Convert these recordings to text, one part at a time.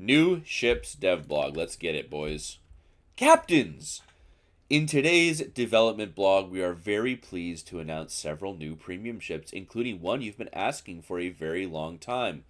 New ships Devblog. Let's get it, boys. Captains! In today's development blog, we are very pleased to announce several new premium ships, including one you've been asking for a very long time.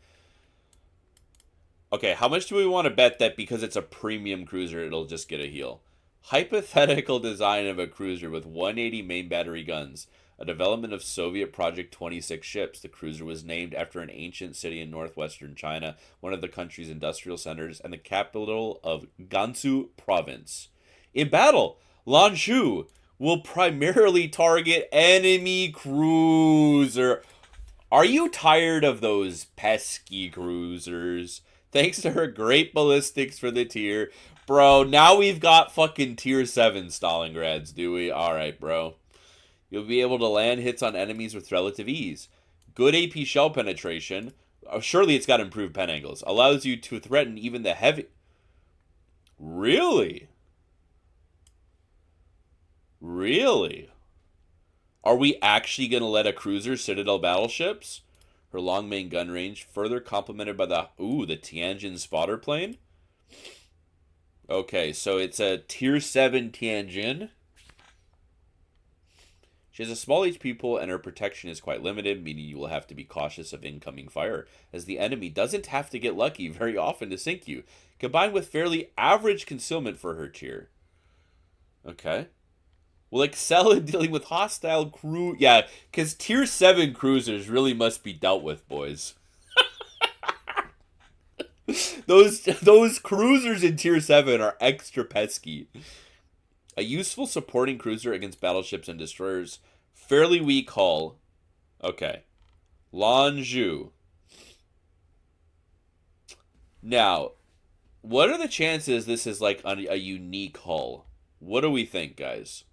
Okay, how much do we want to bet that because it's a premium cruiser, it'll just get a heal? Hypothetical design of a cruiser with 180 main battery guns. A development of Soviet Project 26 ships. The cruiser was named after an ancient city in northwestern China, one of the country's industrial centers, and the capital of Gansu province. In battle, Lanzhou will primarily target enemy cruiser. Are you tired of those pesky cruisers? Thanks to her great ballistics for the tier. Bro, now we've got fucking tier 7 Stalingrads, do we? Alright, bro. You'll be able to land hits on enemies with relative ease. Good AP shell penetration. Surely it's got improved pen angles. Allows you to threaten even the heavy... Really? Really? Are we actually going to let a cruiser Citadel battleships? Her long main gun range, further complemented by the Tianjin spotter plane. Okay, so it's a tier 7 Tianjin. She has a small HP pool and her protection is quite limited, meaning you will have to be cautious of incoming fire, as the enemy doesn't have to get lucky very often to sink you, combined with fairly average concealment for her tier. Okay. Will excel in dealing with hostile crew... Yeah, because tier 7 cruisers really must be dealt with, boys. Those cruisers in tier 7 are extra pesky. A useful supporting cruiser against battleships and destroyers. Fairly weak hull. Okay. Lanzhou. Now, what are the chances this is like a unique hull? What do we think, guys?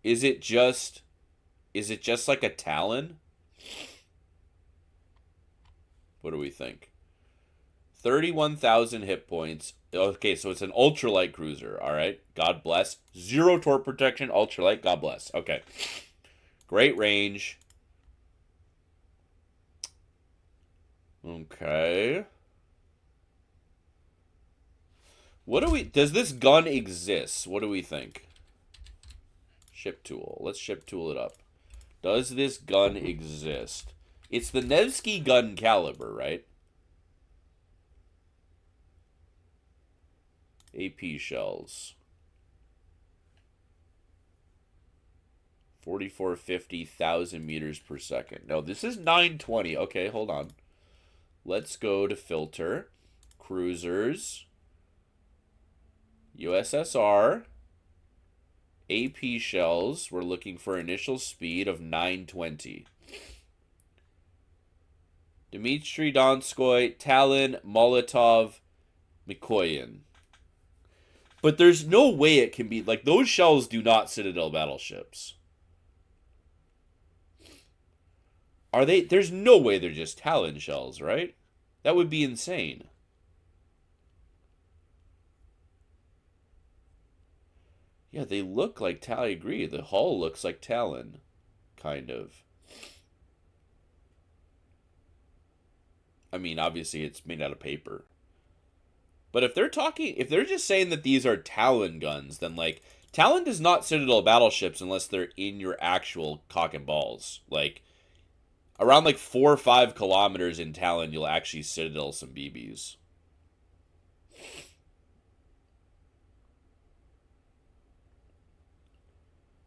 Is it just like a Talon? What do we think? 31,000 hit points. Okay, so it's an ultralight cruiser. All right. God bless. 0 torque protection, ultralight. God bless. Okay. Great range. Okay. Does this gun exist? What do we think? Ship tool. Let's ship tool it up. Does this gun exist? It's the Nevsky gun caliber, right? AP shells. 4450,000 meters per second. No, this is 920. Okay, hold on. Let's go to filter. Cruisers. USSR. AP shells. We're looking for initial speed of 920. Dmitry Donskoy, Talon, Molotov, Mikoyan. But there's no way it can be... Like, those shells do not Citadel battleships. Are they... There's no way they're just Talon shells, right? That would be insane. Yeah, they look like Talon. I agree. The hull looks like Talon. Kind of. I mean, obviously it's made out of paper. But if they're just saying that these are Talon guns, then, like, Talon does not Citadel battleships unless they're in your actual cock and balls. Like, around, like, 4 or 5 kilometers in Talon, you'll actually Citadel some BBs.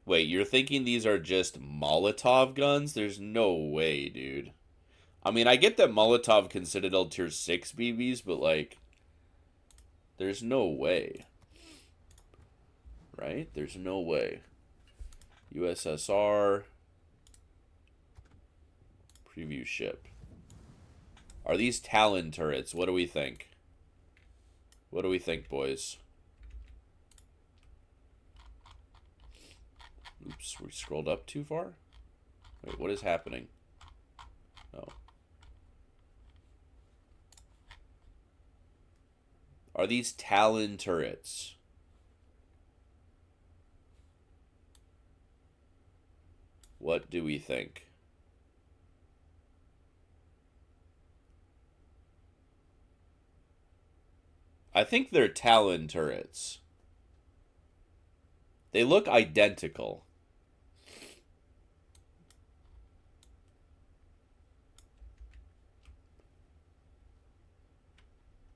Wait, you're thinking these are just Molotov guns? There's no way, dude. I mean, I get that Molotov can Citadel tier 6 BBs, but, like... There's no way. Right? There's no way. USSR. Preview ship. Are these Talon turrets? What do we think? What do we think, boys? Oops, we scrolled up too far? Wait, what is happening? Oh. Are these Talon turrets? What do we think? I think they're Talon turrets. They look identical.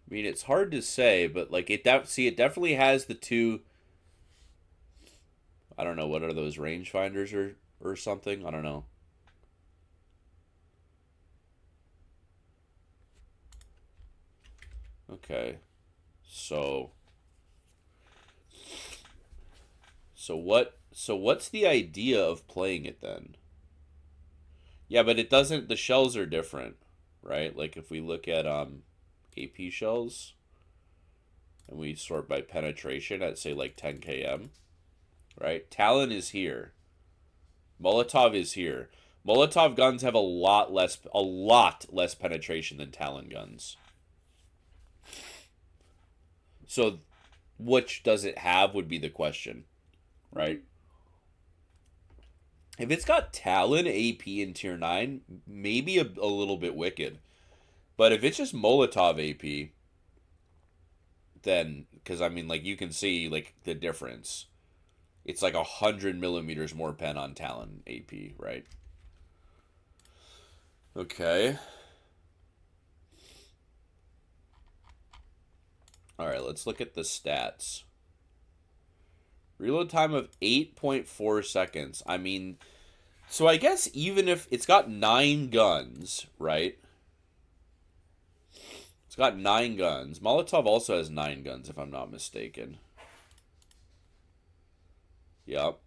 I mean, it's hard to say, but like it definitely has the two. I don't know, what are those, rangefinders or something? I don't know. Okay. So what's the idea of playing it then? Yeah, but it doesn't, the shells are different, right? Like if we look at AP shells and we sort by penetration at say like 10 km, right? Talon is here. Molotov is here. Molotov guns have a lot less penetration than Talon guns. So which does it have would be the question, right? If it's got Talon AP in tier 9, maybe a little bit wicked. But if it's just Molotov AP, then, because I mean, like, you can see, like, the difference. It's like 100 millimeters more pen on Talon AP, right? Okay. Alright, let's look at the stats. Reload time of 8.4 seconds. I mean, so I guess even if it's got 9 guns, right? It's got 9 guns. Molotov also has 9 guns, if I'm not mistaken. Yep.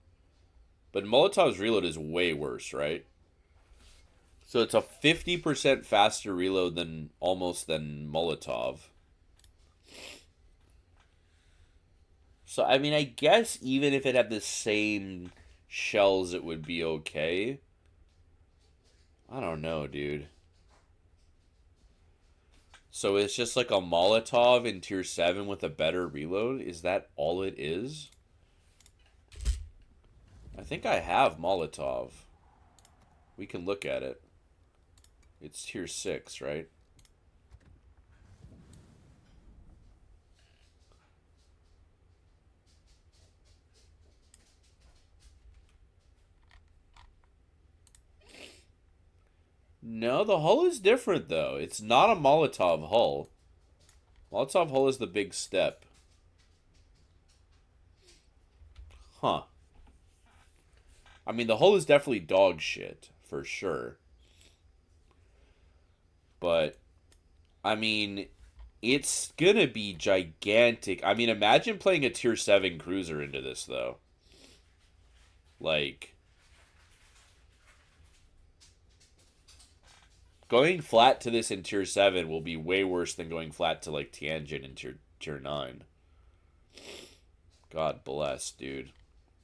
But Molotov's reload is way worse, right? So it's a 50% faster reload than Molotov. So, I mean, I guess even if it had the same shells, it would be okay. I don't know, dude. So it's just like a Molotov in tier 7 with a better reload? Is that all it is? I think I have Molotov. We can look at it. It's tier 6, right? No, the hull is different, though. It's not a Molotov hull. Molotov hull is the big step. Huh. I mean, the hull is definitely dog shit, for sure. But, I mean, it's gonna be gigantic. I mean, imagine playing a tier 7 cruiser into this, though. Like, going flat to this in tier 7 will be way worse than going flat to, like, Tianjin in tier 9. God bless, dude.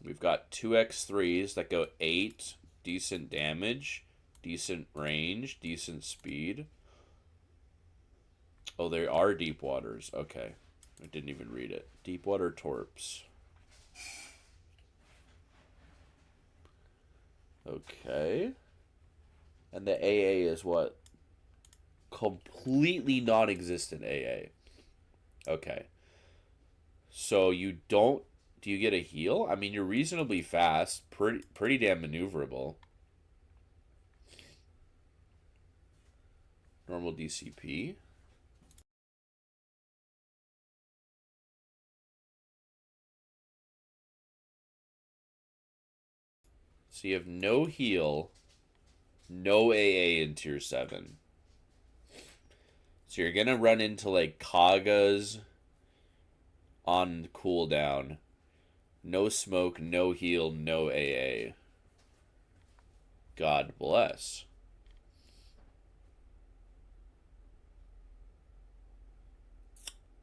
We've got 2x3s that go 8, decent damage, decent range, decent speed. Oh, they are deep waters. Okay. I didn't even read it. Deep water torps. Okay. And the AA is what? Completely non-existent AA. Okay. So you don't... Do you get a heal? I mean, you're reasonably fast. Pretty damn maneuverable. Normal DCP. So you have no heal, no AA in tier 7. So you're going to run into, like, Kagas on cooldown. No smoke, no heal, no AA. God bless.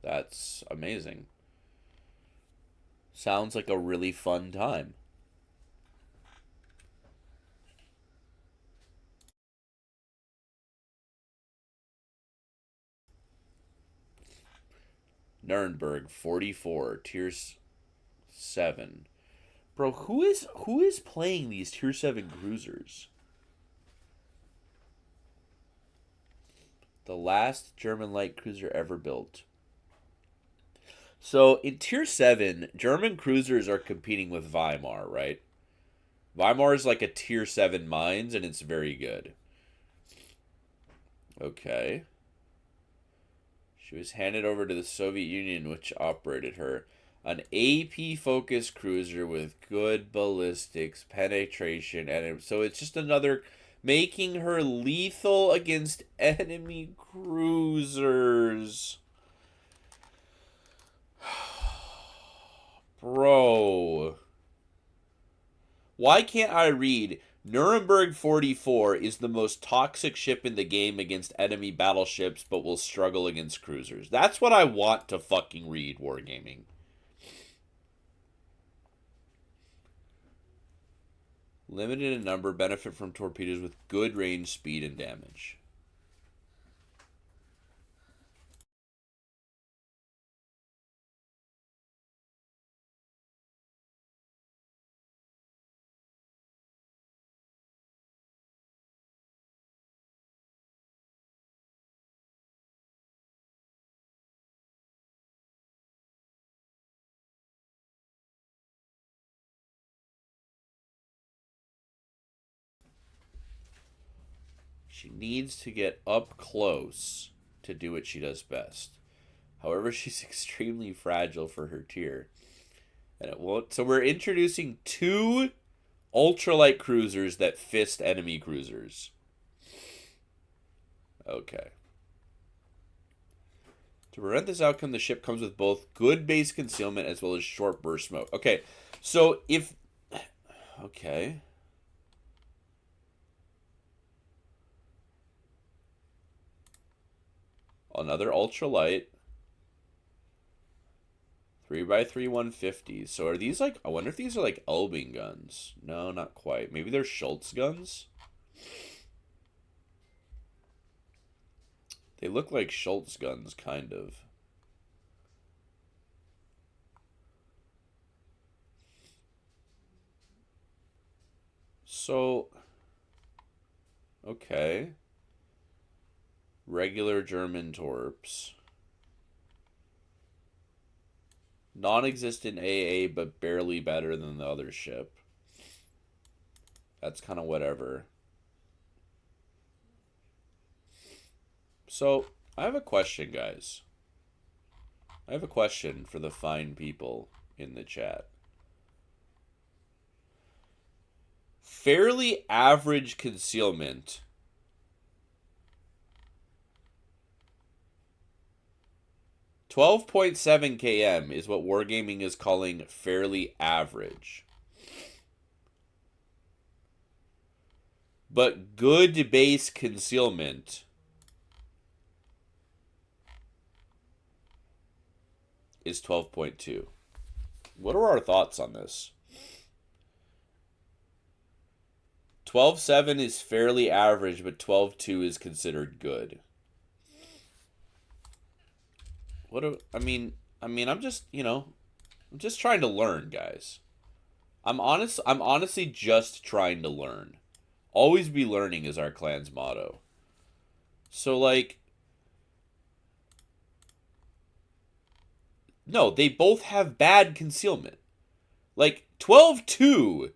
That's amazing. Sounds like a really fun time. Nürnberg 44, tier 7. Bro, who is playing these tier 7 cruisers? The last German light cruiser ever built. So in Tier 7, German cruisers are competing with Weimar, right? Weimar is like a Tier 7 mines, and it's very good. Okay. She was handed over to the Soviet Union, which operated her. An AP-focused cruiser with good ballistics, penetration, and so it's just another making her lethal against enemy cruisers. Bro. Why can't I read Nuremberg 44 is the most toxic ship in the game against enemy battleships but will struggle against cruisers? That's what I want to fucking read, Wargaming. Limited in number, benefit from torpedoes with good range, speed, and damage. She needs to get up close to do what she does best. However, she's extremely fragile for her tier. And it won't. So we're introducing two ultralight cruisers that fist enemy cruisers. Okay. To prevent this outcome, the ship comes with both good base concealment as well as short burst smoke. Okay. So if. Okay. Another ultralight. 3x3 150s. So are these like, I wonder if these are like Elbing guns. No, not quite. Maybe they're Schultz guns? They look like Schultz guns, kind of. So, okay. Regular German torps. Non-existent AA, but barely better than the other ship. That's kind of whatever. So, I have a question, guys. I have a question for the fine people in the chat. Fairly average concealment. 12.7 km is what Wargaming is calling fairly average. But good base concealment is 12.2. What are our thoughts on this? 12.7 is fairly average, but 12.2 is considered good. What do I mean? I'm just, I'm just trying to learn, guys. I'm honestly just trying to learn. Always be learning is our clan's motto. So like, no, they both have bad concealment. Like 12.2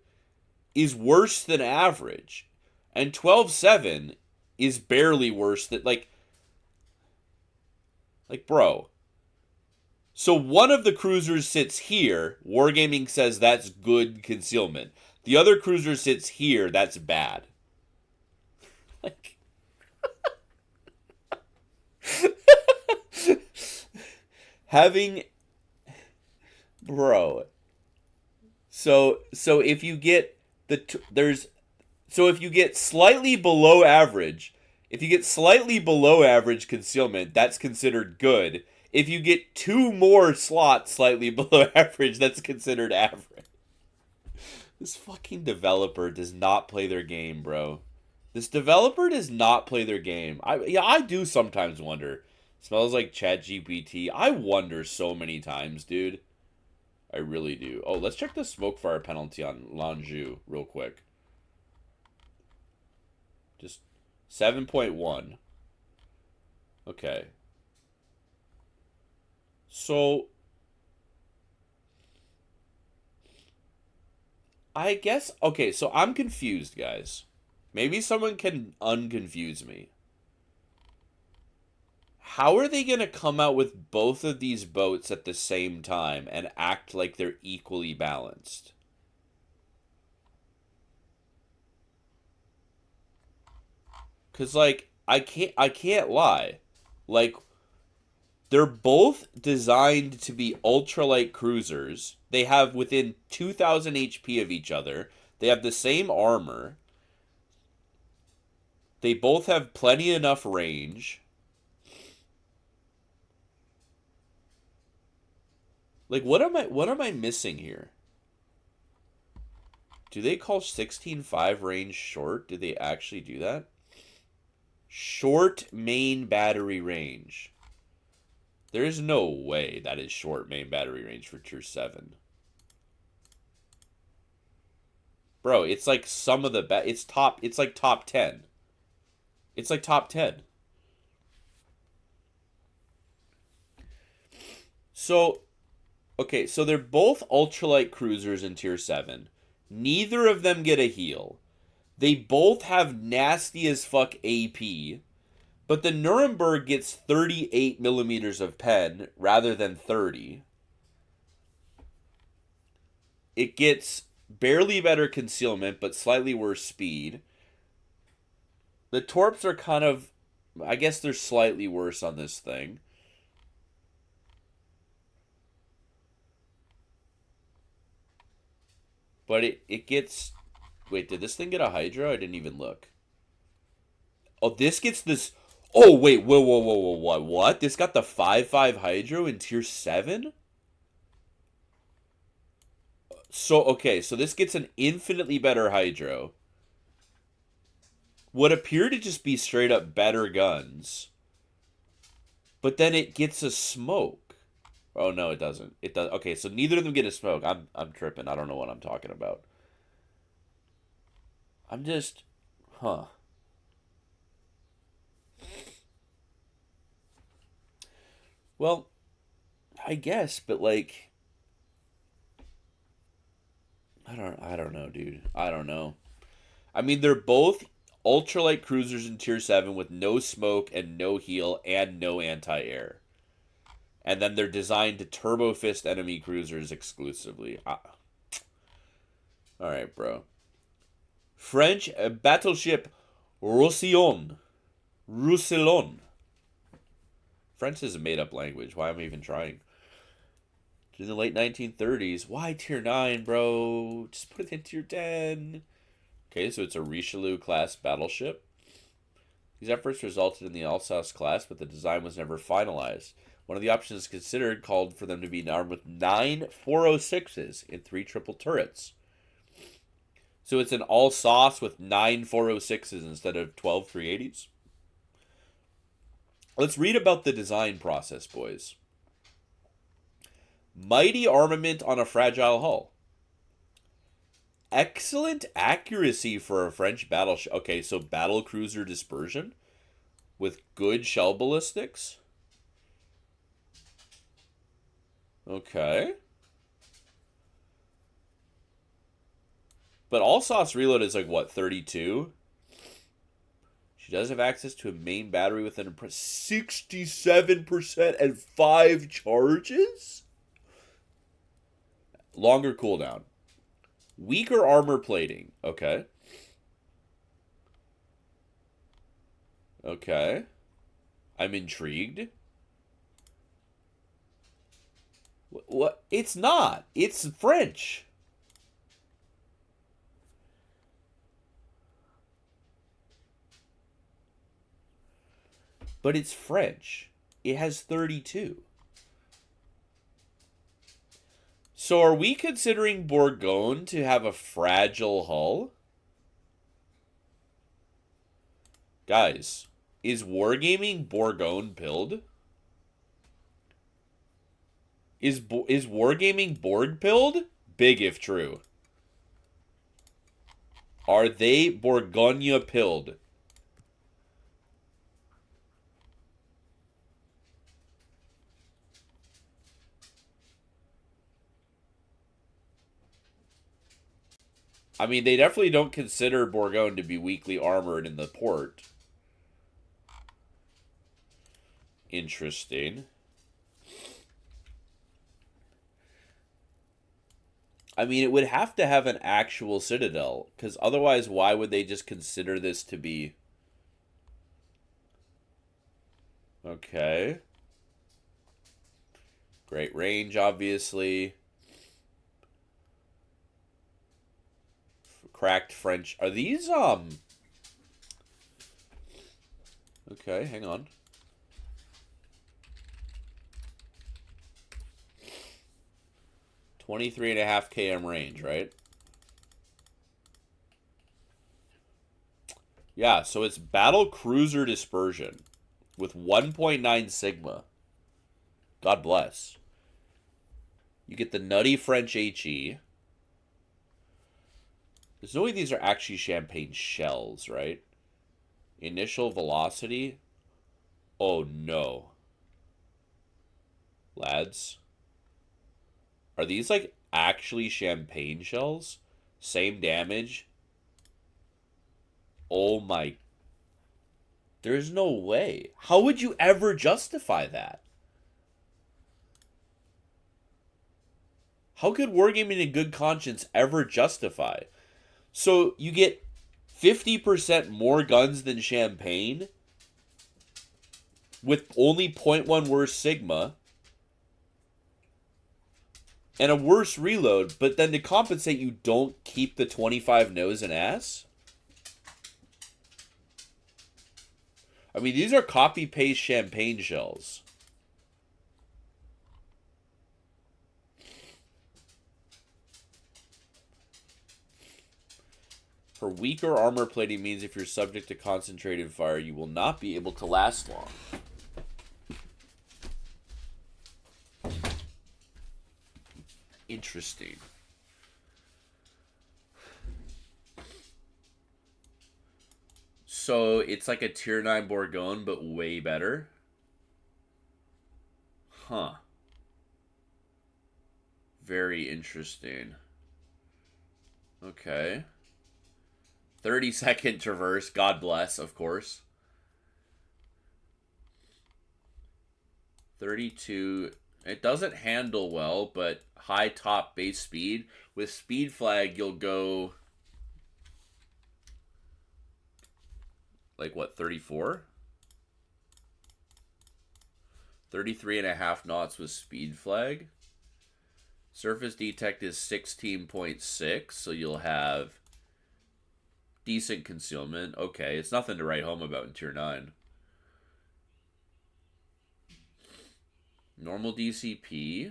is worse than average, and 12.7 is barely worse than like bro. So one of the cruisers sits here. Wargaming says that's good concealment. The other cruiser sits here. That's bad. Like, having, bro. So if you get if you get slightly below average, if you get slightly below average concealment, that's considered good. If you get two more slots slightly below average, that's considered average. This fucking developer does not play their game, bro. This developer does not play their game. I do sometimes wonder. Smells like ChatGPT. I wonder so many times, dude. I really do. Oh, let's check the smoke fire penalty on Lanzhou real quick. Just 7.1. Okay. So, I guess, okay, so I'm confused, guys. Maybe someone can unconfuse me. How are they going to come out with both of these boats at the same time and act like they're equally balanced? Cuz like I can't lie. Like they're both designed to be ultralight cruisers. They have within 2000 HP of each other. They have the same armor. They both have plenty enough range. Like what am I missing here? Do they call 16.5 range short? Do they actually do that? Short main battery range. There is no way that is short main battery range for tier 7. Bro, it's like some of the best. It's like top 10. It's like top 10. So, okay, so they're both ultralight cruisers in tier 7. Neither of them get a heal. They both have nasty as fuck AP. But the Nuremberg gets 38 millimeters of pen rather than 30. It gets barely better concealment, but slightly worse speed. The Torps are kind of, I guess they're slightly worse on this thing. But it gets, wait, did this thing get a Hydro? I didn't even look. Oh, this gets this, oh, wait, whoa, whoa, whoa, whoa, what? This got the 5.5 Hydro in tier 7? So, okay, so this gets an infinitely better Hydro. What appear to just be straight up better guns. But then it gets a smoke. Oh no, it doesn't. It does. Okay, so neither of them get a smoke. I'm tripping. I don't know what I'm talking about. I'm just, huh. Well, I guess, but like, I don't know, dude. I don't know. I mean, they're both ultralight cruisers in tier 7 with no smoke and no heal and no anti-air. And then they're designed to turbo fist enemy cruisers exclusively. All right, bro. French battleship Roussillon. Roussillon. French is a made-up language. Why am I even trying? In the late 1930s. Why tier 9, bro? Just put it in tier 10. Okay, so it's a Richelieu-class battleship. These efforts resulted in the Alsace class, but the design was never finalized. One of the options considered called for them to be armed with 9 406s in 3 triple turrets. So it's an Alsace with 9 406s instead of 12 380s. Let's read about the design process, boys. Mighty armament on a fragile hull. Excellent accuracy for a French battleship. Okay, so battle cruiser dispersion with good shell ballistics. Okay. But Alsace reload is like, what, 32? She does have access to a main battery with an 67% and 5 charges? Longer cooldown. Weaker armor plating. Okay. Okay. I'm intrigued. What? It's not. It's French. But it's French. It has 32. So are we considering Bourgogne to have a fragile hull? Guys, is Wargaming Bourgogne pilled? Is Wargaming Borg pilled? Big if true. Are they Bourgogne pilled? I mean, they definitely don't consider Bourgogne to be weakly armored in the port. Interesting. I mean, it would have to have an actual citadel, because otherwise, why would they just consider this to be... Okay. Great range, obviously. Cracked French. Are these, Okay, hang on. 23.5 km range, right? Yeah, so it's battle cruiser dispersion with 1.9 sigma. God bless. You get the nutty French HE. There's no way these are actually champagne shells, right? Initial velocity. Oh no. Lads. Are these like actually champagne shells? Same damage? Oh my. There's no way. How would you ever justify that? How could Wargaming in good conscience ever justify? So you get 50% more guns than Champagne with only 0.1 worse Sigma and a worse reload, but then to compensate, you don't keep the 25 nose and ass? I mean, these are copy-paste Champagne shells. For weaker armor plating means if you're subject to concentrated fire, you will not be able to last long. Interesting. So it's like a tier 9 Bourgogne, but way better. Huh. Very interesting. Okay. 30-second traverse. God bless, of course. 32. It doesn't handle well, but high top base speed. With speed flag, you'll go... like what, 34? 33.5 knots with speed flag. Surface detect is 16.6, so you'll have decent concealment. Okay, it's nothing to write home about in tier 9. Normal DCP.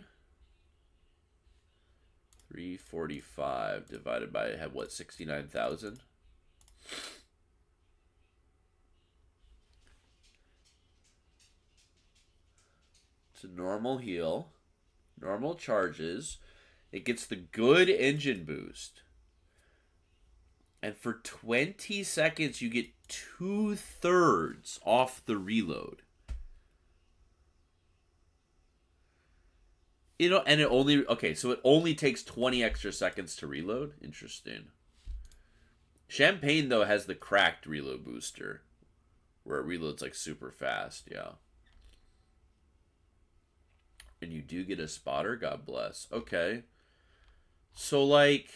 345 divided by, what, 69,000? It's a normal heal. Normal charges. It gets the good engine boost. And for 20 seconds, you get 2/3 off the reload. You know, and it only... okay, so it only takes 20 extra seconds to reload? Interesting. Champagne, though, has the cracked reload booster, where it reloads, like, super fast, yeah. And you do get a spotter? God bless. Okay. So, like...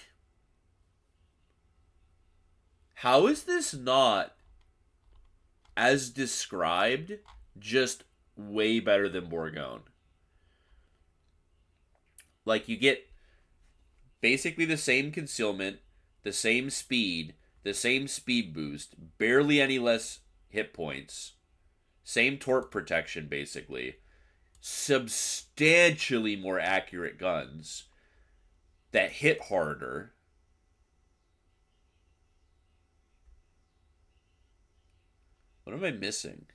how is this not, as described, just way better than Bourgogne? Like, you get basically the same concealment, the same speed boost, barely any less hit points, same torp protection, basically, substantially more accurate guns that hit harder. What am I missing?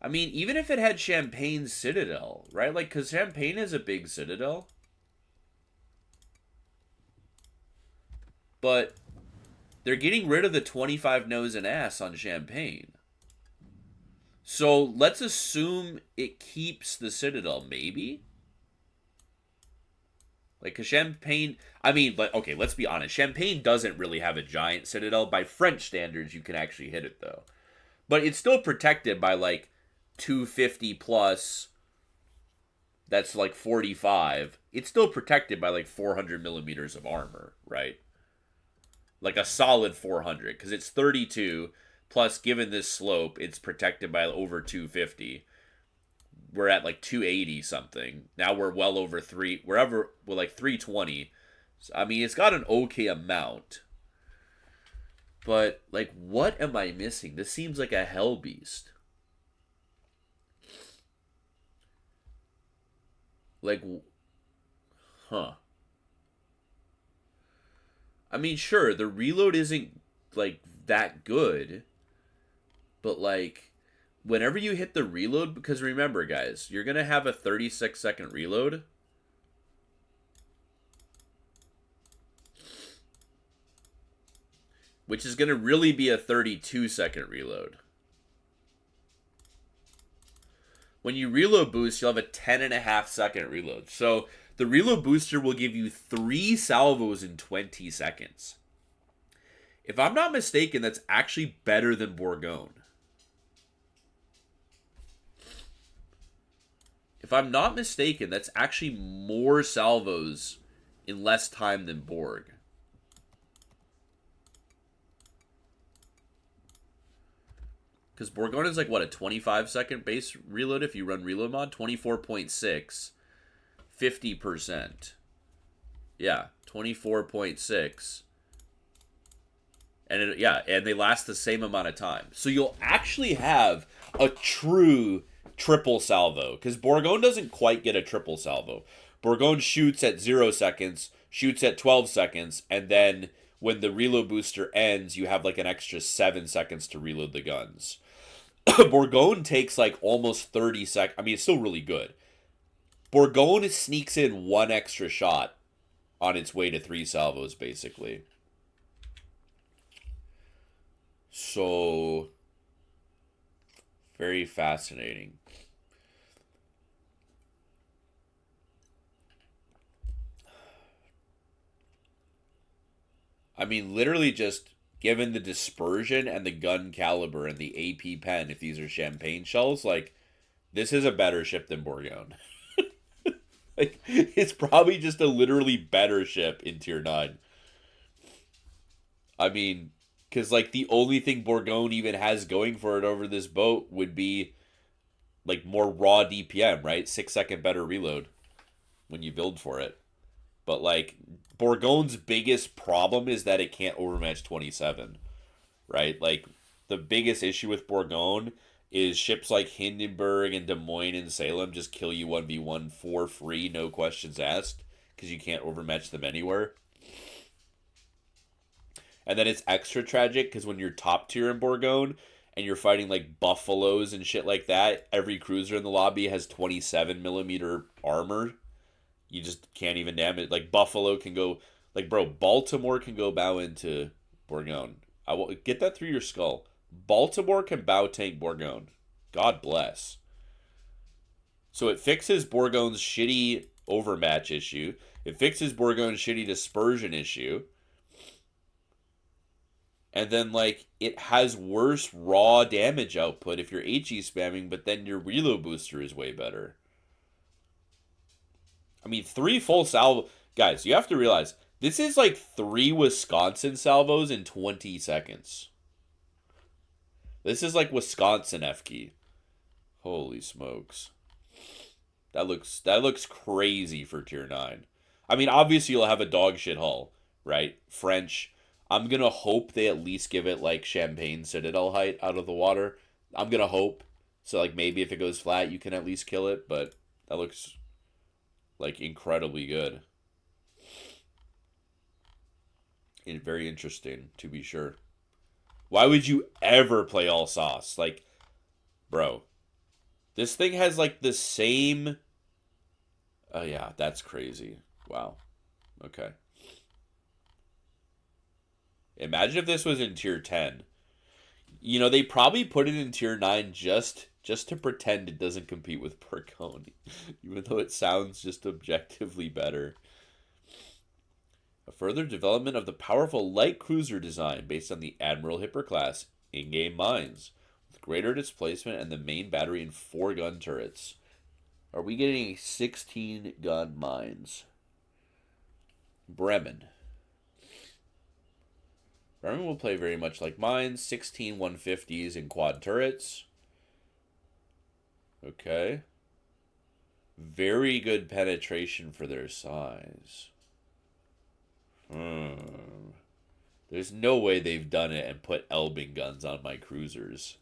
I mean, even if it had Champagne's Citadel, right? Like, because Champagne is a big Citadel. But they're getting rid of the 25 nose and ass on Champagne. So let's assume it keeps the Citadel, maybe? Like, cause Champagne, I mean, but okay, let's be honest. Champagne doesn't really have a giant citadel. By French standards, you can actually hit it though. But it's still protected by like 250 plus. That's like 45. It's still protected by like 400 millimeters of armor, right? Like a solid 400, because it's 32 plus. Given this slope, it's protected by over 250. We're at like 280 something. Now we're well over three. We're like 320. So, I mean, it's got an okay amount. But like, what am I missing? This seems like a hell beast. Like, huh? I mean, sure, the reload isn't like that good, but like whenever you hit the reload, because remember, guys, you're gonna have a 36-second reload. Which is gonna really be a 32-second reload. When you reload boost, you'll have a 10.5-second reload. So the reload booster will give you 3 salvos in 20 seconds. If I'm not mistaken, that's actually better than Bourgogne. If I'm not mistaken, that's actually more salvos in less time than Borg. Because Bourgogne is like, what, a 25-second base reload if you run reload mod? 24.6. 50%. Yeah, 24.6. And and they last the same amount of time. So you'll actually have a true triple salvo. Because Bourgogne doesn't quite get a triple salvo. Bourgogne shoots at 0 seconds, shoots at 12 seconds, and then when the reload booster ends, you have like an extra 7 seconds to reload the guns. Bourgogne takes like almost 30 seconds. I mean, it's still really good. Bourgogne sneaks in 1 extra shot on its way to 3 salvos, basically. So, very fascinating. I mean, literally just given the dispersion and the gun caliber and the AP pen, if these are champagne shells, like, this is a better ship than Bourgogne. Like, it's probably just a literally better ship in Tier 9. I mean, because, like, the only thing Bourgogne even has going for it over this boat would be, like, more raw DPM, right? 6-second better reload when you build for it. But, like, Bourgogne's biggest problem is that it can't overmatch 27, right? Like, the biggest issue with Bourgogne is ships like Hindenburg and Des Moines and Salem just kill you 1v1 for free, no questions asked, because you can't overmatch them anywhere. And then it's extra tragic because when you're top tier in Bourgogne and you're fighting like Buffaloes and shit like that, every cruiser in the lobby has 27 millimeter armor. You just can't even damage. Like, Buffalo can go, like, bro, Baltimore can go bow into Bourgogne. I will get that through your skull. Baltimore can bow tank Bourgogne. God bless. So it fixes Bourgogne's shitty overmatch issue. It fixes Bourgogne's shitty dispersion issue. And then, like, it has worse raw damage output if you're HE spamming, but then your reload booster is way better. I mean, 3 full salvo. Guys, you have to realize, this is like 3 Wisconsin salvos in 20 seconds. This is like Wisconsin F-key. Holy smokes. That looks crazy for Tier 9. I mean, obviously you'll have a dog shit hull, right? French. I'm going to hope they at least give it like Champagne Citadel height out of the water. I'm going to hope. So, like, maybe if it goes flat, you can at least kill it. But that looks, like, incredibly good. And very interesting, to be sure. Why would you ever play all sauce? Like, bro, this thing has, like, the same... Oh, yeah, that's crazy. Wow. Okay. Imagine if this was in Tier 10. You know, they probably put it in Tier 9 just to pretend it doesn't compete with Bourgogne. Even though it sounds just objectively better. A further development of the powerful light cruiser design based on the Admiral Hipper class in-game mines, with greater displacement and the main battery and 4-gun turrets. Are we getting 16-gun mines? Bremen. Bremen will play very much like mines. 16 150s and quad turrets. Okay. Very good penetration for their size. There's no way they've done it and put Elbing guns on my cruisers.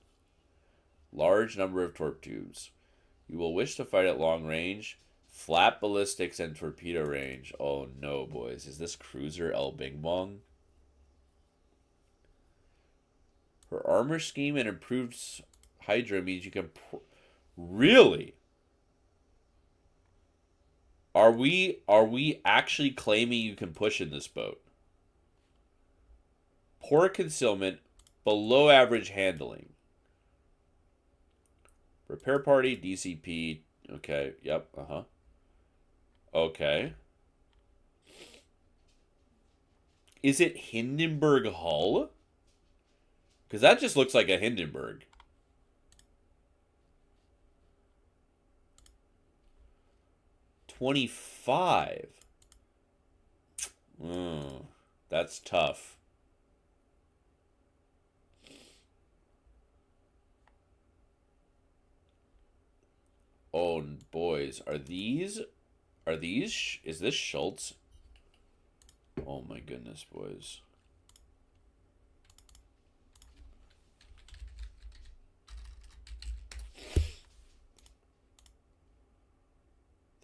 Large number of torp tubes. You will wish to fight at long range. Flat ballistics and torpedo range. Oh no, boys. Is this cruiser Elbing Bong? Her armor scheme and improved Hydra means you can... Really? Are we actually claiming you can push in this boat? Poor concealment, below average handling. Repair party, DCP. Okay, yep, Okay. Is it Hindenburg hull? Because that just looks like a Hindenburg. $25. That's tough. Oh, boys. Is this Schultz? Oh my goodness, boys.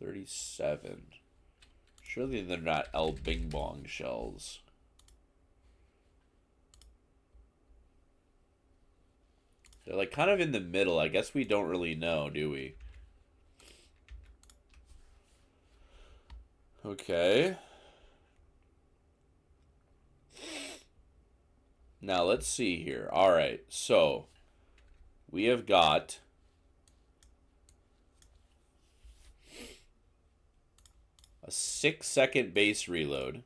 $37. Surely they're not El Bing Bong shells. They're like kind of in the middle. I guess we don't really know, do we? Okay. Now let's see here. All right. So we have got a 6-second base reload,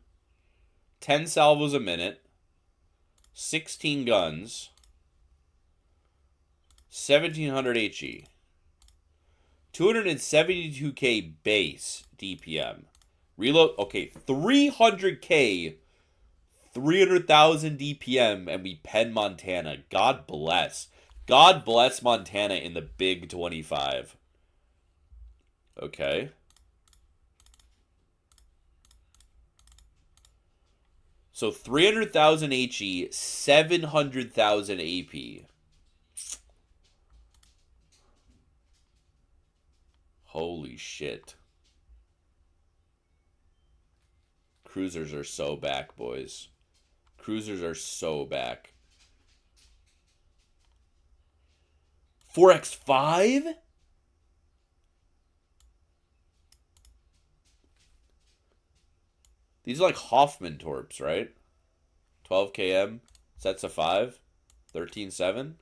10 salvos a minute, 16 guns, 1700 HE, 272k base DPM. Reload, okay, 300k, 300,000 DPM, and we pen Montana. God bless. God bless Montana in the Big 25. Okay. So 300,000 HE, 700,000 AP. Holy shit. Cruisers are so back, boys. Cruisers are so back. 4x5? These are like Hoffman torps, right? 12 km, sets of 5, 13.7.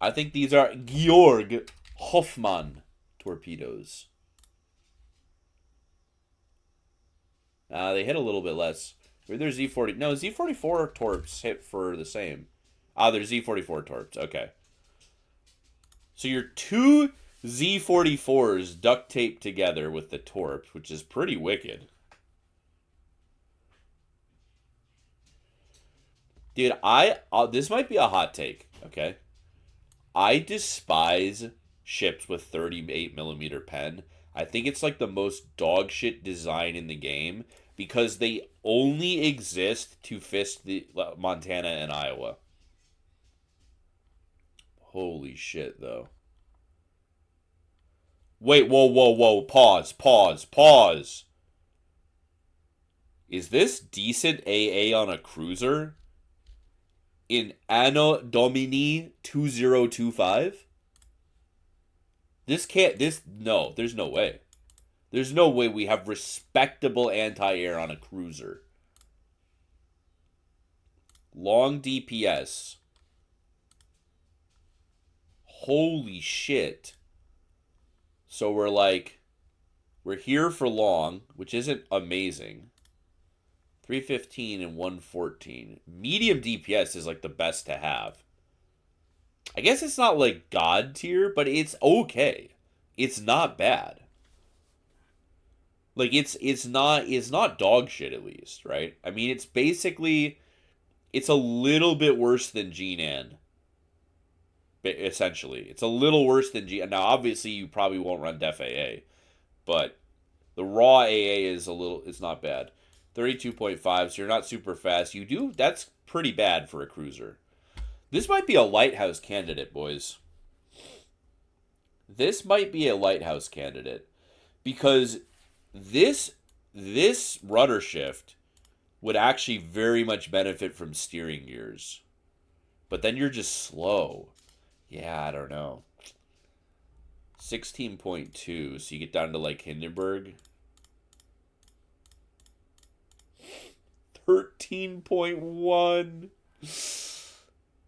I think these are Georg Hoffmann torpedoes. They hit a little bit less. Maybe they're Z40. No, Z44 torps hit for the same. They're Z44 torps. Okay. So your two Z44s duct taped together with the torps, which is pretty wicked. Dude, this might be a hot take, okay? I despise ships with 38mm pen. I think it's like the most dog shit design in the game because they only exist to fist the Montana and Iowa. Holy shit, though. Wait, whoa. Pause. Is this decent AA on a cruiser? In Anno Domini 2025? No, there's no way. There's no way we have respectable anti-air on a cruiser. Long DPS. Holy shit. So we're here for long, which isn't amazing. 315 and 114. Medium DPS is like the best to have. I guess it's not like god tier, but it's okay. It's not bad. Like it's not dog shit at least, right? I mean, it's basically it's a little bit worse than Jinan. Essentially, it's a little worse than G. Now, obviously, you probably won't run Def AA, but the raw AA is it's not bad. 32.5, so you're not super fast. That's pretty bad for a cruiser. This might be a lighthouse candidate, boys. This might be a lighthouse candidate because this rudder shift would actually very much benefit from steering gears. But then you're just slow. Yeah, I don't know. 16.2, so you get down to like Hindenburg. 13.1.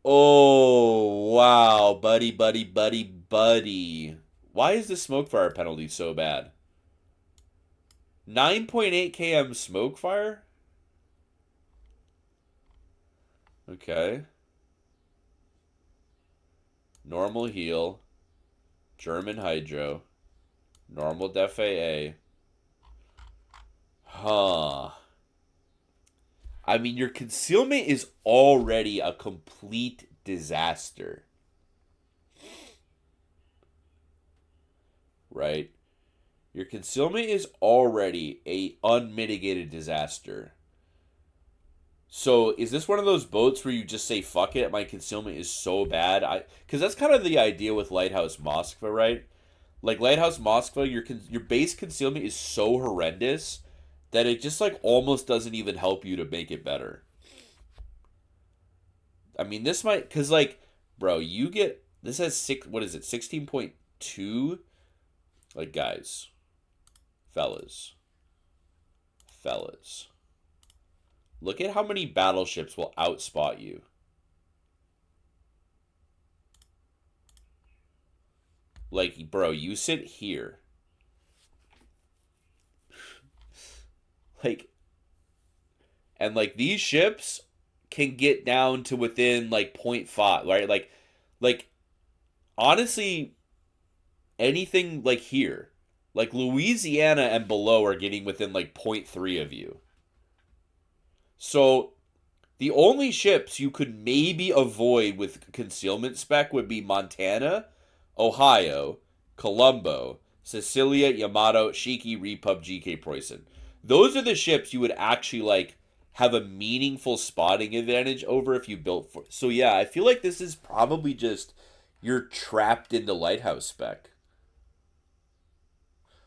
Oh, wow. Buddy. Why is the smoke fire penalty so bad? 9.8 km smoke fire? Okay. Normal heal. German hydro. Normal def AA. Huh. I mean, your concealment is already a complete disaster. Right? Your concealment is already a unmitigated disaster. So, is this one of those boats where you just say, fuck it, my concealment is so bad? Because that's kind of the idea with Lighthouse Moskva, right? Like, Lighthouse Moskva, your base concealment is so horrendous that it just, like, almost doesn't even help you to make it better. I mean, this might... Because, like, bro, you get... This has 16.2? Like, guys. Fellas. Look at how many battleships will outspot you. Like, bro, you sit here. Like, and like these ships can get down to within like 0.5, right? Like honestly, anything like here, like Louisiana and below are getting within like 0.3 of you. So the only ships you could maybe avoid with concealment spec would be Montana, Ohio, Colombo, Sicilia, Yamato, Shiki, Repub, GK, Preußen. Those are the ships you would actually like have a meaningful spotting advantage over if you built for. So yeah, I feel like this is probably just you're trapped into lighthouse spec.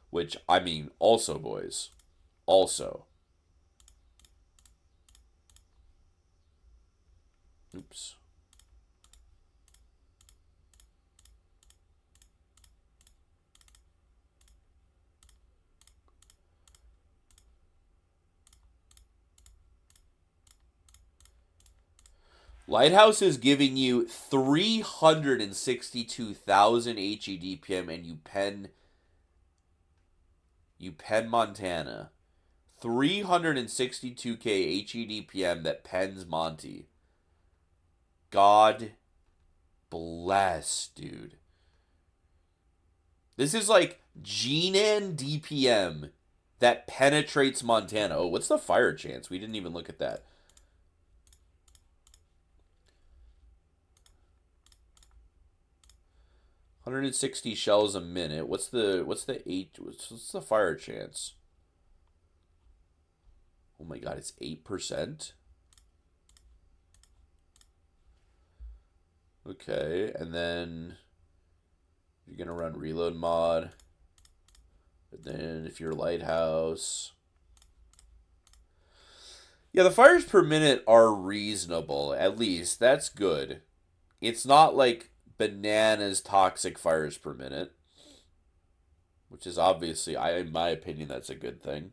Which, I mean, also, boys. Also. Oops. Lighthouse is giving you 362,000 HE DPM and you pen Montana. 362k HE DPM that pens Monty. God bless, dude. This is like Jinan DPM that penetrates Montana. Oh, what's the fire chance? We didn't even look at that. 160 shells a minute. What's the fire chance? Oh my god, it's 8%. Okay, and then you're gonna run reload mod. But then if you're lighthouse, yeah, the fires per minute are reasonable. At least that's good. It's not like bananas toxic fires per minute, which is obviously, in my opinion, that's a good thing.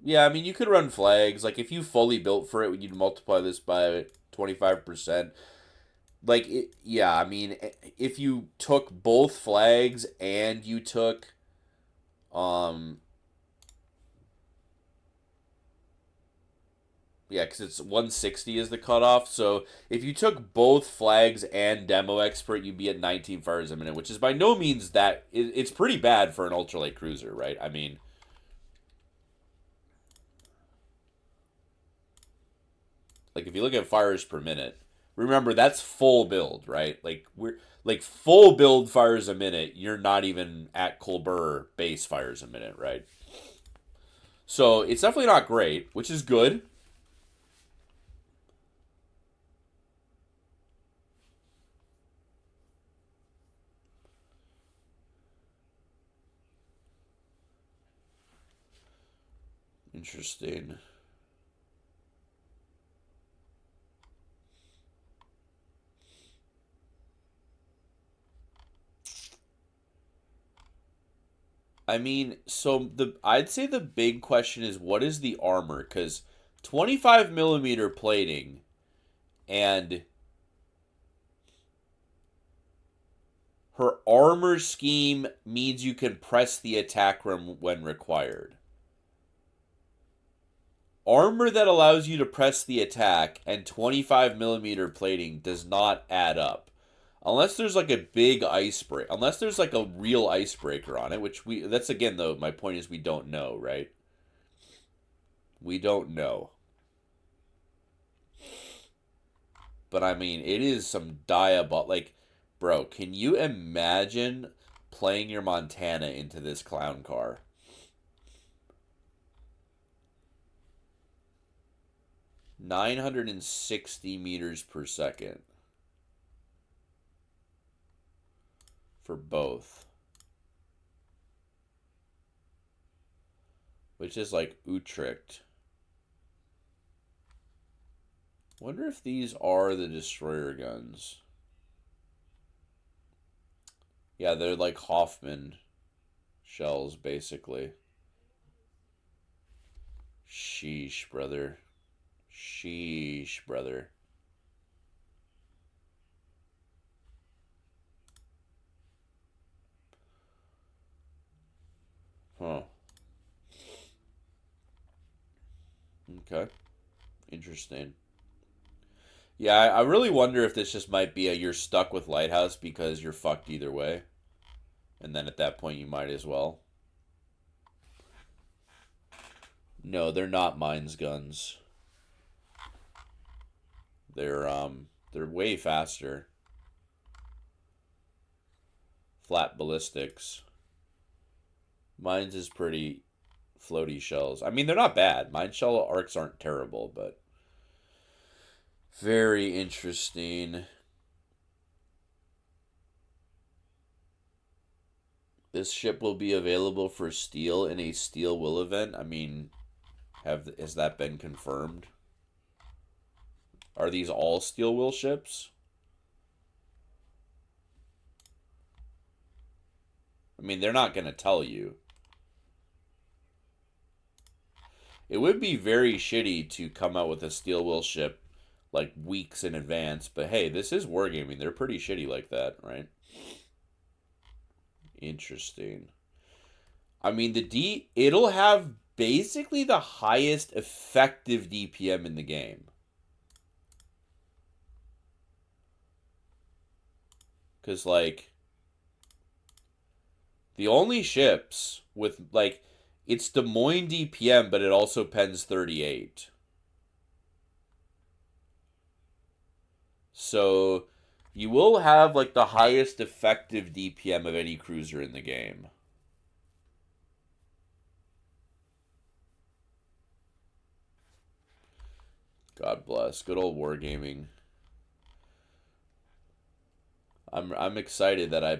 Yeah, I mean, you could run flags. Like, if you fully built for it, you'd multiply this by 25%. Like, yeah, I mean, if you took both flags and you took Um, yeah, because it's 160 is the cutoff. So if you took both flags and demo expert, you'd be at 19 fires a minute, which is by no means that. It's pretty bad for an ultralight cruiser, right? I mean, like if you look at fires per minute, remember that's full build, right? Like we're like full build fires a minute. You're not even at Colbert base fires a minute, right? So it's definitely not great, which is good. Interesting. I mean, so the I'd say the big question is what is the armor? Because 25 millimeter plating and her armor scheme means you can press the attack room when required. Armor that allows you to press the attack and 25 millimeter plating does not add up. Unless there's like a big icebreaker, unless there's like a real icebreaker on it, which that's again though, my point is we don't know, right? We don't know. But I mean, it is some diabol like, bro, can you imagine playing your Montana into this clown car? 960 meters per second for both. Which is like Utrecht. Wonder if these are the destroyer guns. Yeah, they're like Hoffman shells, basically. Sheesh, brother. Sheesh, brother. Huh. Okay. Interesting. Yeah, I really wonder if this just might be a you're stuck with Lighthouse because you're fucked either way. And then at that point you might as well. No, they're not mines guns. They're way faster. Flat ballistics. Mines is pretty floaty shells. I mean, they're not bad. Mine shell arcs aren't terrible, but very interesting. This ship will be available for steel in a steel will event. I mean, has that been confirmed? Are these all steel will ships? I mean, they're not going to tell you. It would be very shitty to come out with a steel will ship like weeks in advance, but hey, this is wargaming. They're pretty shitty like that, right? Interesting. I mean, it'll have basically the highest effective DPM in the game. Because, like, the only ships with, like, it's Des Moines DPM, but it also pens 38. So, you will have, like, the highest effective DPM of any cruiser in the game. God bless. Good old wargaming. I'm excited that I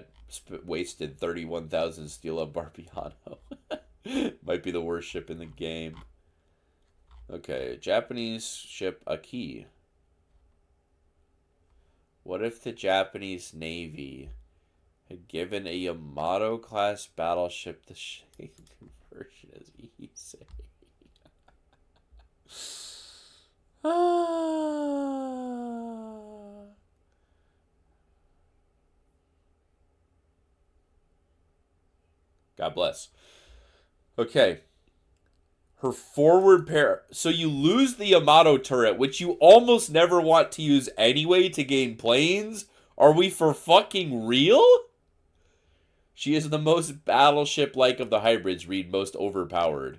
wasted 31,000 steel on Barbiano. Might be the worst ship in the game. Okay, Japanese ship Aki. What if the Japanese Navy had given a Yamato class battleship the same conversion as Issei? God bless. Okay. Her forward pair. So you lose the Yamato turret, which you almost never want to use anyway to gain planes? Are we for fucking real? She is the most battleship-like of the hybrids, read most overpowered.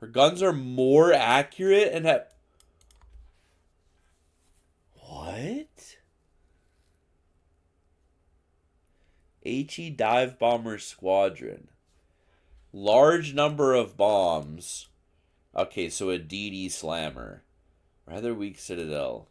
Her guns are more accurate and have... What? HE Dive Bomber Squadron. Large number of bombs. Okay, so a DD Slammer. Rather weak Citadel.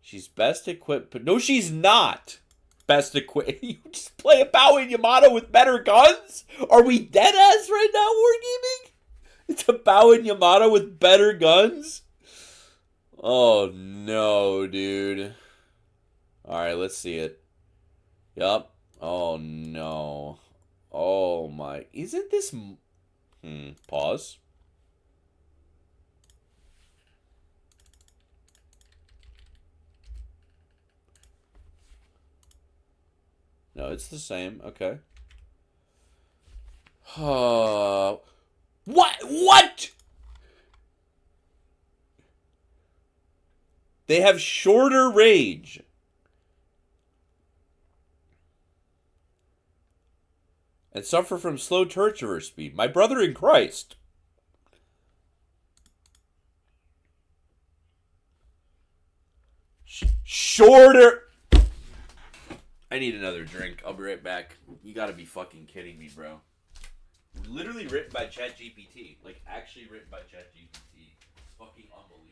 She's best equipped, but no, she's not best equipped. You just play a Bao and Yamato with better guns? Are we dead ass right now, Wargaming? It's a Bao and Yamato with better guns? Oh no, dude. Alright, let's see it. Yup. Oh no. Oh my. Isn't this... Pause. No, it's the same. Okay. What? They have shorter range. And suffer from slow turret traverse speed. My brother in Christ. Shorter. I need another drink. I'll be right back. You gotta be fucking kidding me, bro. Literally written by ChatGPT. Like, actually written by ChatGPT. It's fucking unbelievable.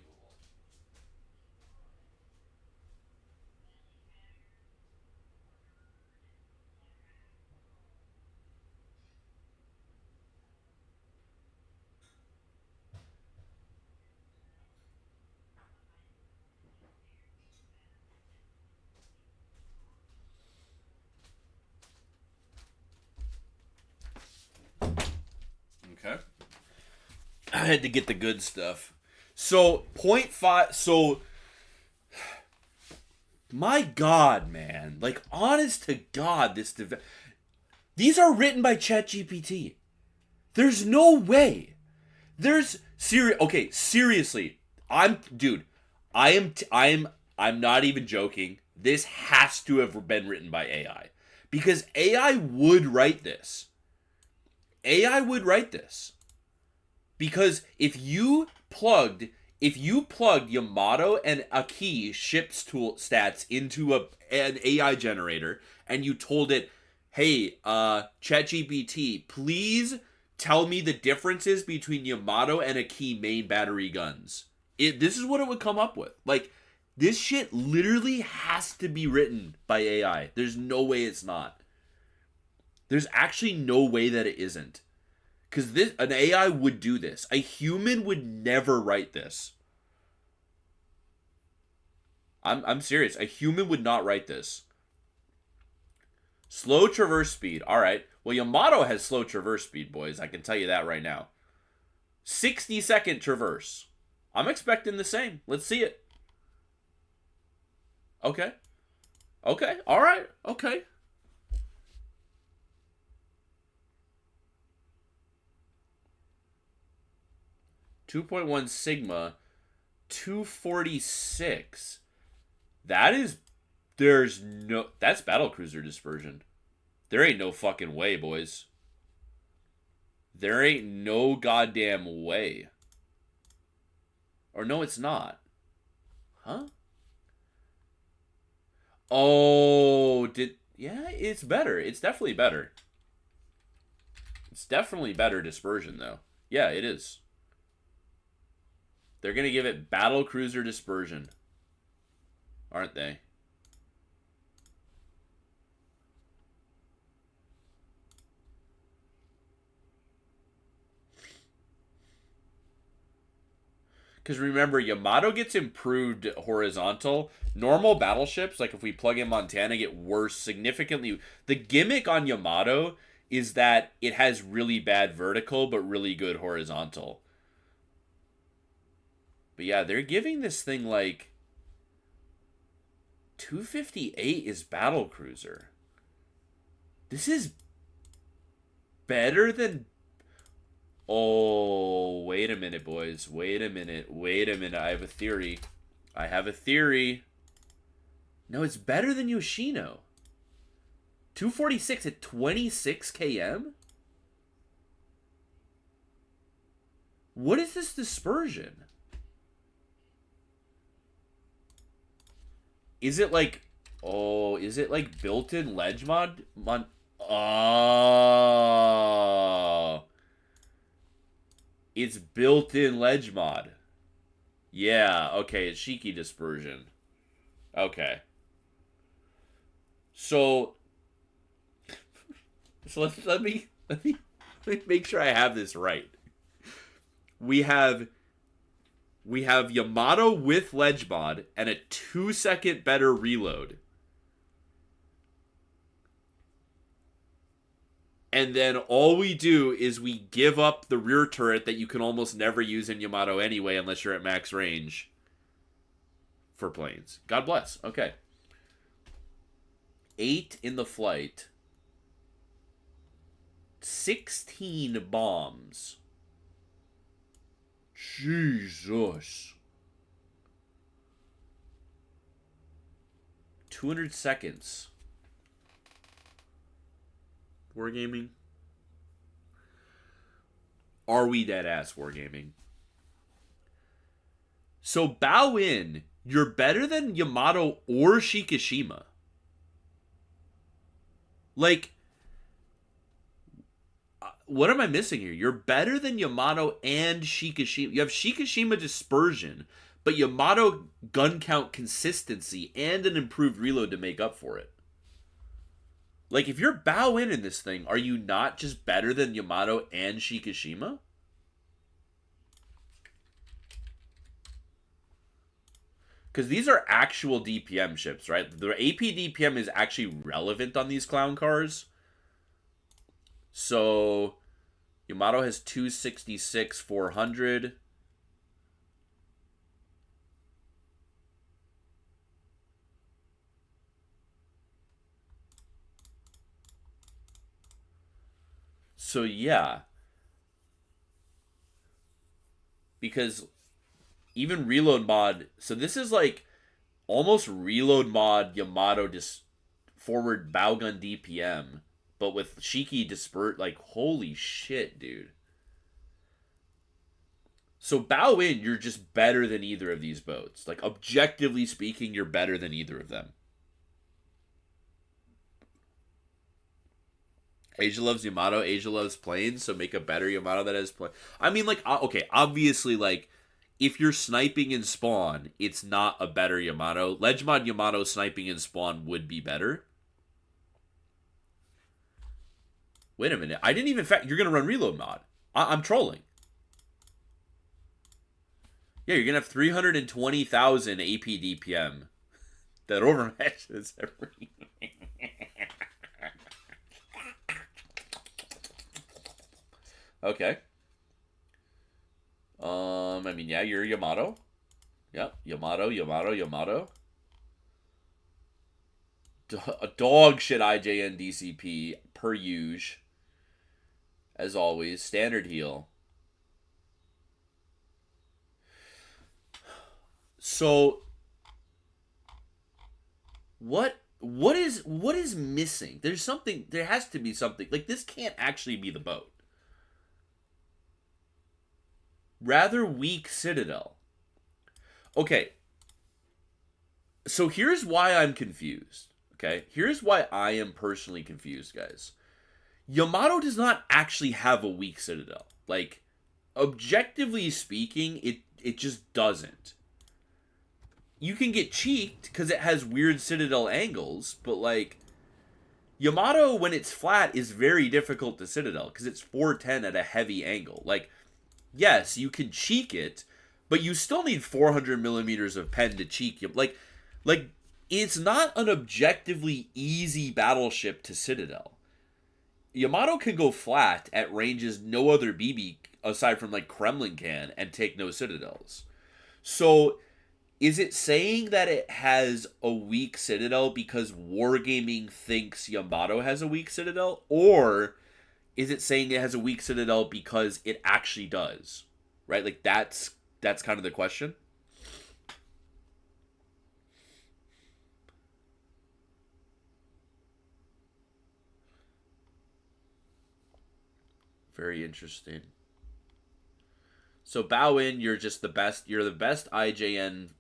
Okay. I had to get the good stuff. So, 0.5... So... My God, man. Like, honest to God, these are written by ChatGPT. There's no way. Okay, seriously. I'm not even joking. This has to have been written by AI. Because AI would write this. AI would write this. Because if you plugged Yamato and Aki ship's tool stats into an AI generator and you told it, hey, ChatGPT, please tell me the differences between Yamato and Aki main battery guns. This is what it would come up with. Like, this shit literally has to be written by AI. There's no way it's not. There's actually no way that it isn't. Because an AI would do this. A human would never write this. I'm serious. A human would not write this. Slow traverse speed. Alright. Well, Yamato has slow traverse speed, boys. I can tell you that right now. 60-second traverse. I'm expecting the same. Let's see it. Okay. Okay. Alright. Okay. 2.1 Sigma, 246. That's battlecruiser dispersion. There ain't no fucking way, boys. There ain't no goddamn way. Or no, it's not. Huh? Oh, yeah, it's better. It's definitely better. It's definitely better dispersion, though. Yeah, it is. They're going to give it battlecruiser dispersion. Aren't they? Because remember, Yamato gets improved horizontal. Normal battleships, like if we plug in Montana, get worse significantly. The gimmick on Yamato is that it has really bad vertical, but really good horizontal. But yeah, they're giving this thing like... 258 is battle cruiser. This is better than... Oh, wait a minute, boys. Wait a minute. I have a theory. No, it's better than Yoshino. 246 at 26 km? What is this dispersion? Is it like... Oh, is it like built-in ledge mod? Oh... It's built-in ledge mod. Yeah, okay, it's Shiki dispersion. Okay. So let me make sure I have this right. We have Yamato with ledge mod and a 2-second better reload. And then all we do is we give up the rear turret that you can almost never use in Yamato anyway unless you're at max range for planes. God bless. Okay. 8 in the flight. 16 bombs. Jesus. 200 seconds. Wargaming? Are we dead ass wargaming? So bow in, you're better than Yamato or Shikishima. Like, what am I missing here? You're better than Yamato and Shikishima. You have Shikishima dispersion, but Yamato gun count consistency and an improved reload to make up for it. Like, if you're bow in this thing, are you not just better than Yamato and Shikishima? Because these are actual DPM ships, right? The AP DPM is actually relevant on these clown cars. So, Yamato has 266, 400. So, yeah. Because even reload mod... So, this is like almost reload mod Yamato just forward bow gun DPM. But with Shiki disperse... Like, holy shit, dude. So, bow in, you're just better than either of these boats. Like, objectively speaking, you're better than either of them. Asia loves Yamato, Asia loves planes, so make a better Yamato that has plane. I mean, like, okay, obviously, like, if you're sniping in spawn, it's not a better Yamato. Ledge mod Yamato sniping in spawn would be better. Wait a minute, I didn't even you're going to run reload mod. I'm trolling. Yeah, you're going to have 320,000 AP DPM. That overmatches everything. Okay. I mean, yeah, you're Yamato. Yep, Yamato. A dog shit IJN DCP per usual. As always, standard heal. So, what is missing? There's something. There has to be something. Like, this can't actually be the boat. Rather weak Citadel. Okay. So here's why I'm confused. Okay. Here's why I am personally confused, guys. Yamato does not actually have a weak Citadel. Like, objectively speaking, it just doesn't. You can get cheeked because it has weird Citadel angles, but like, Yamato, when it's flat, is very difficult to Citadel because it's 410 at a heavy angle. Like, yes, you can cheek it, but you still need 400 millimeters of pen to cheek you. Like, it's not an objectively easy battleship to Citadel. Yamato can go flat at ranges no other BB aside from like Kremlin can and take no Citadels. So Is it saying that it has a weak citadel because Wargaming thinks Yamato has a weak citadel? Or is it saying it has a weak citadel because it actually does? Right? Like that's kind of the question. Very interesting. So bow in, you're just the best. You're the best IJN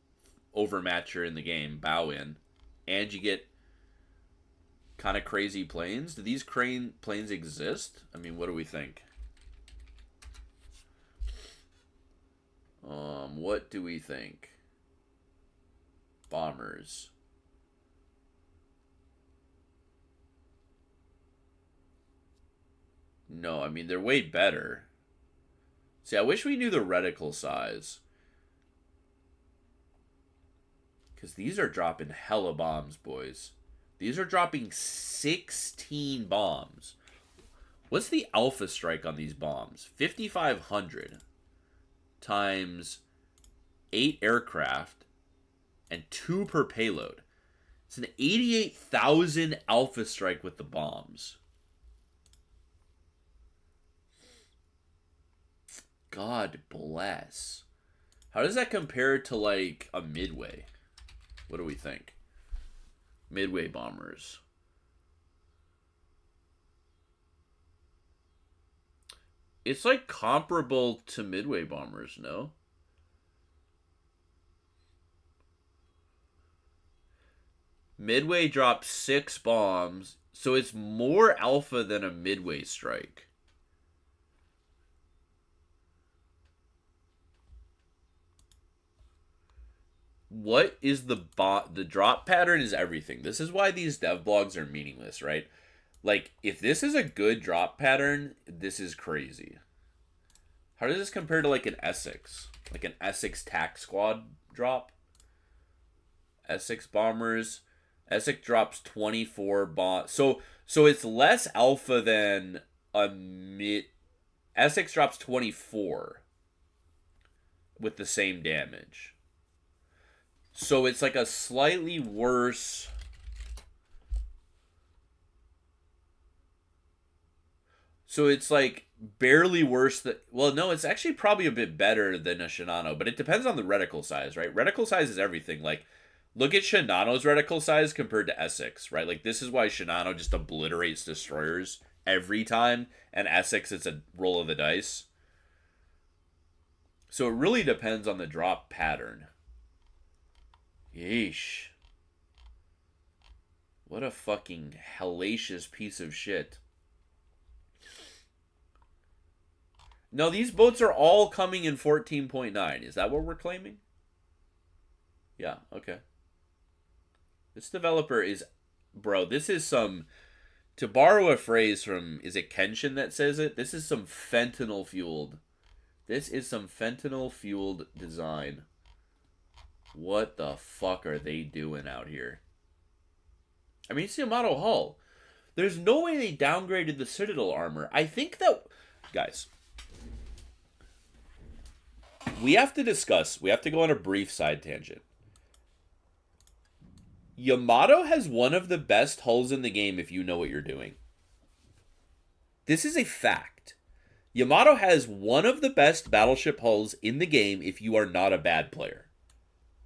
overmatcher in the game. Bow in, and you get kind of crazy planes. Do these crane planes exist? I mean, what do we think? What do we think? Bombers. No, I mean they're way better. See, I wish we knew the reticle size. Because these are dropping hella bombs, boys. These are dropping 16 bombs. What's the alpha strike on these bombs? 5,500 times 8 aircraft and 2 per payload. It's an 88,000 alpha strike with the bombs. God bless. How does that compare to like a Midway? What do we think? Midway bombers. It's like comparable to Midway bombers, no? Midway drops 6 bombs, so it's more alpha than a Midway strike. What is the drop pattern is everything. This is why these dev blogs are meaningless, right? Like, if this is a good drop pattern, this is crazy. How does this compare to like an Essex? Like an Essex tac squad drop? Essex bombers. Essex drops 24 bombs. So it's less alpha than a mid. Essex drops 24 with the same damage. So it's like a slightly worse. So it's like barely worse than. Well, no, it's actually probably a bit better than a Shinano, but it depends on the reticle size, right? Reticle size is everything. Like, look at Shinano's reticle size compared to Essex, right? Like, this is why Shinano just obliterates destroyers every time, and Essex, it's a roll of the dice. So it really depends on the drop pattern. Yeesh. What a fucking hellacious piece of shit. No, these boats are all coming in 14.9. Is that what we're claiming? Yeah, okay. This developer is... Bro, this is some... To borrow a phrase from... Is it Kenshin that says it? This is some fentanyl-fueled... This is some fentanyl-fueled design. What the fuck are they doing out here? I mean, it's Yamato Hull. There's no way they downgraded the Citadel armor. I think that... Guys... We have to discuss... We have to go on a brief side tangent. Yamato has one of the best hulls in the game if you know what you're doing. This is a fact. Yamato has one of the best battleship hulls in the game if you are not a bad player.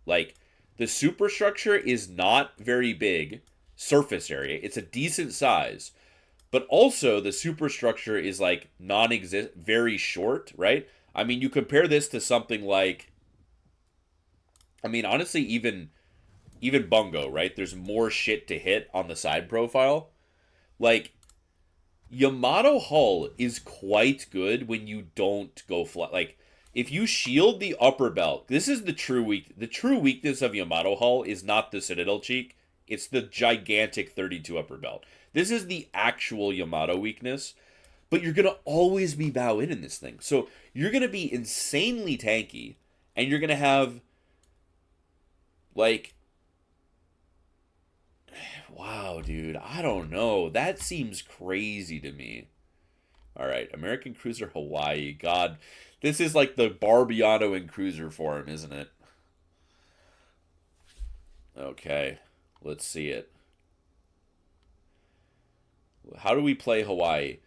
Like, the superstructure is not very big, surface area. It's a decent size. But also, the superstructure is, like, non-exist, very short, right? I mean, you compare this to something like... I mean, honestly, even Bungo, right? There's more shit to hit on the side profile. Like... Yamato hull is quite good when you don't go flat. Like, if you shield the upper belt, this is the true weakness of Yamato hull is not the Citadel cheek. It's the gigantic 32 upper belt. This is the actual Yamato weakness. But you're going to always be bow in this thing. So you're going to be insanely tanky. And you're going to have, like... Wow, dude. I don't know. That seems crazy to me. Alright, American Cruiser Hawaii. God, this is like the Barbiano in cruiser form, isn't it? Okay, let's see it. How do we play Hawaii?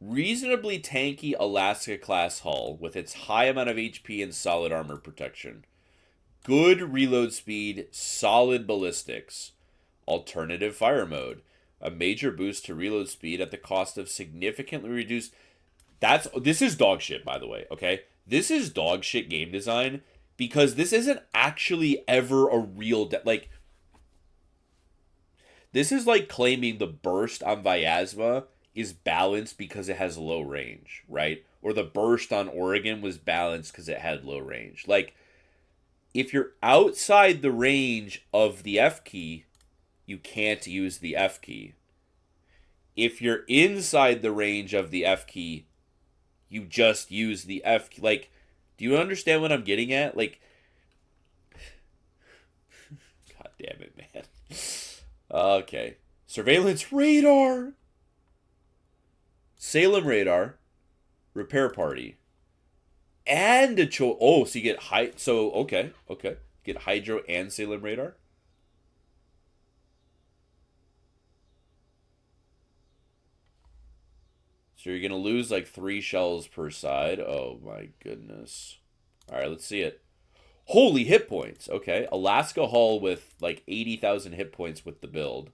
Reasonably tanky Alaska-class hull with its high amount of HP and solid armor protection. Good reload speed, solid ballistics. Alternative fire mode. A major boost to reload speed at the cost of significantly reduced... This is dog shit, by the way, okay? This is dog shit game design because this isn't actually ever a real... like, this is like claiming the burst on Vyazma is balanced because it has low range, right? Or the burst on Oregon was balanced because it had low range. Like, if you're outside the range of the F key, you can't use the F key. If you're inside the range of the F key, you just use the F key. Like, do you understand what I'm getting at? Like, God damn it, man. Okay. Surveillance radar. Salem radar. Repair party. And a so you get okay. Get hydro and Salem radar. So you're gonna lose like 3 shells per side. Oh my goodness. Alright, let's see it. Holy hit points. Okay. Alaska hull with like 80,000 hit points with the build.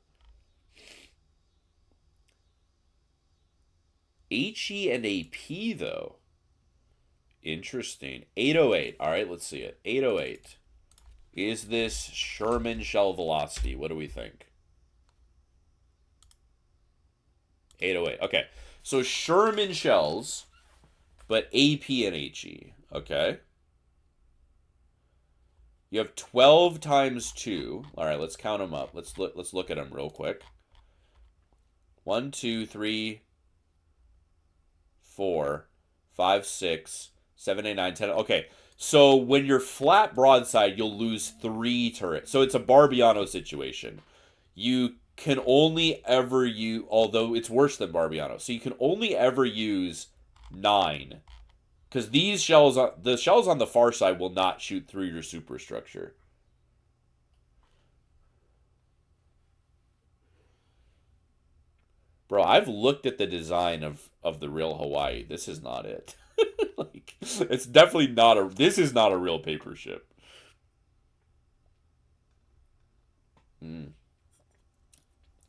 HE and AP though. Interesting. 808. Alright, let's see it. 808. Is this Sherman shell velocity? What do we think? 808. Okay. So Sherman shells, but AP and HE. Okay. You have 12 times 2. All right, let's count them up. Let's look at them real quick. 1, 2, 3, 4, 5, 6, 7, 8, 9, 10. Okay. So when you're flat broadside, you'll lose 3 turrets. So it's a Barbiano situation. You can only ever use, although it's worse than Barbiano, so you can only ever use 9. Because the shells on the far side will not shoot through your superstructure. Bro, I've looked at the design of the real Hawaii. This is not it. Like, it's definitely not a... This is not a real paper ship.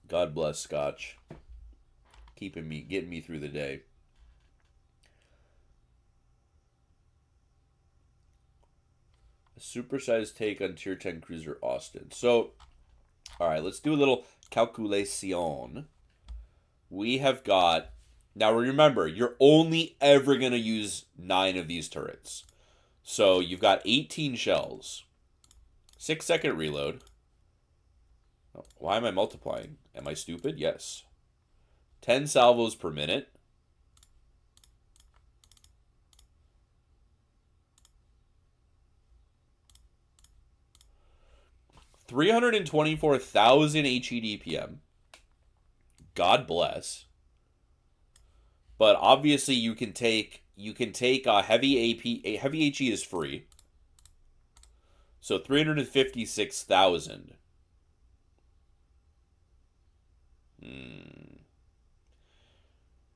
God bless Scotch. Getting me through the day. A supersized take on Tier 10 cruiser Austin. So, alright, let's do a little calculation. We have got... Now remember, you're only ever going to use 9 of these turrets. So you've got 18 shells. 6-second reload. Why am I multiplying? Am I stupid? Yes. 10 salvos per minute. $324,000 HEDPM. God bless. But obviously you can take a heavy AP. A heavy HE is free. So 356,000.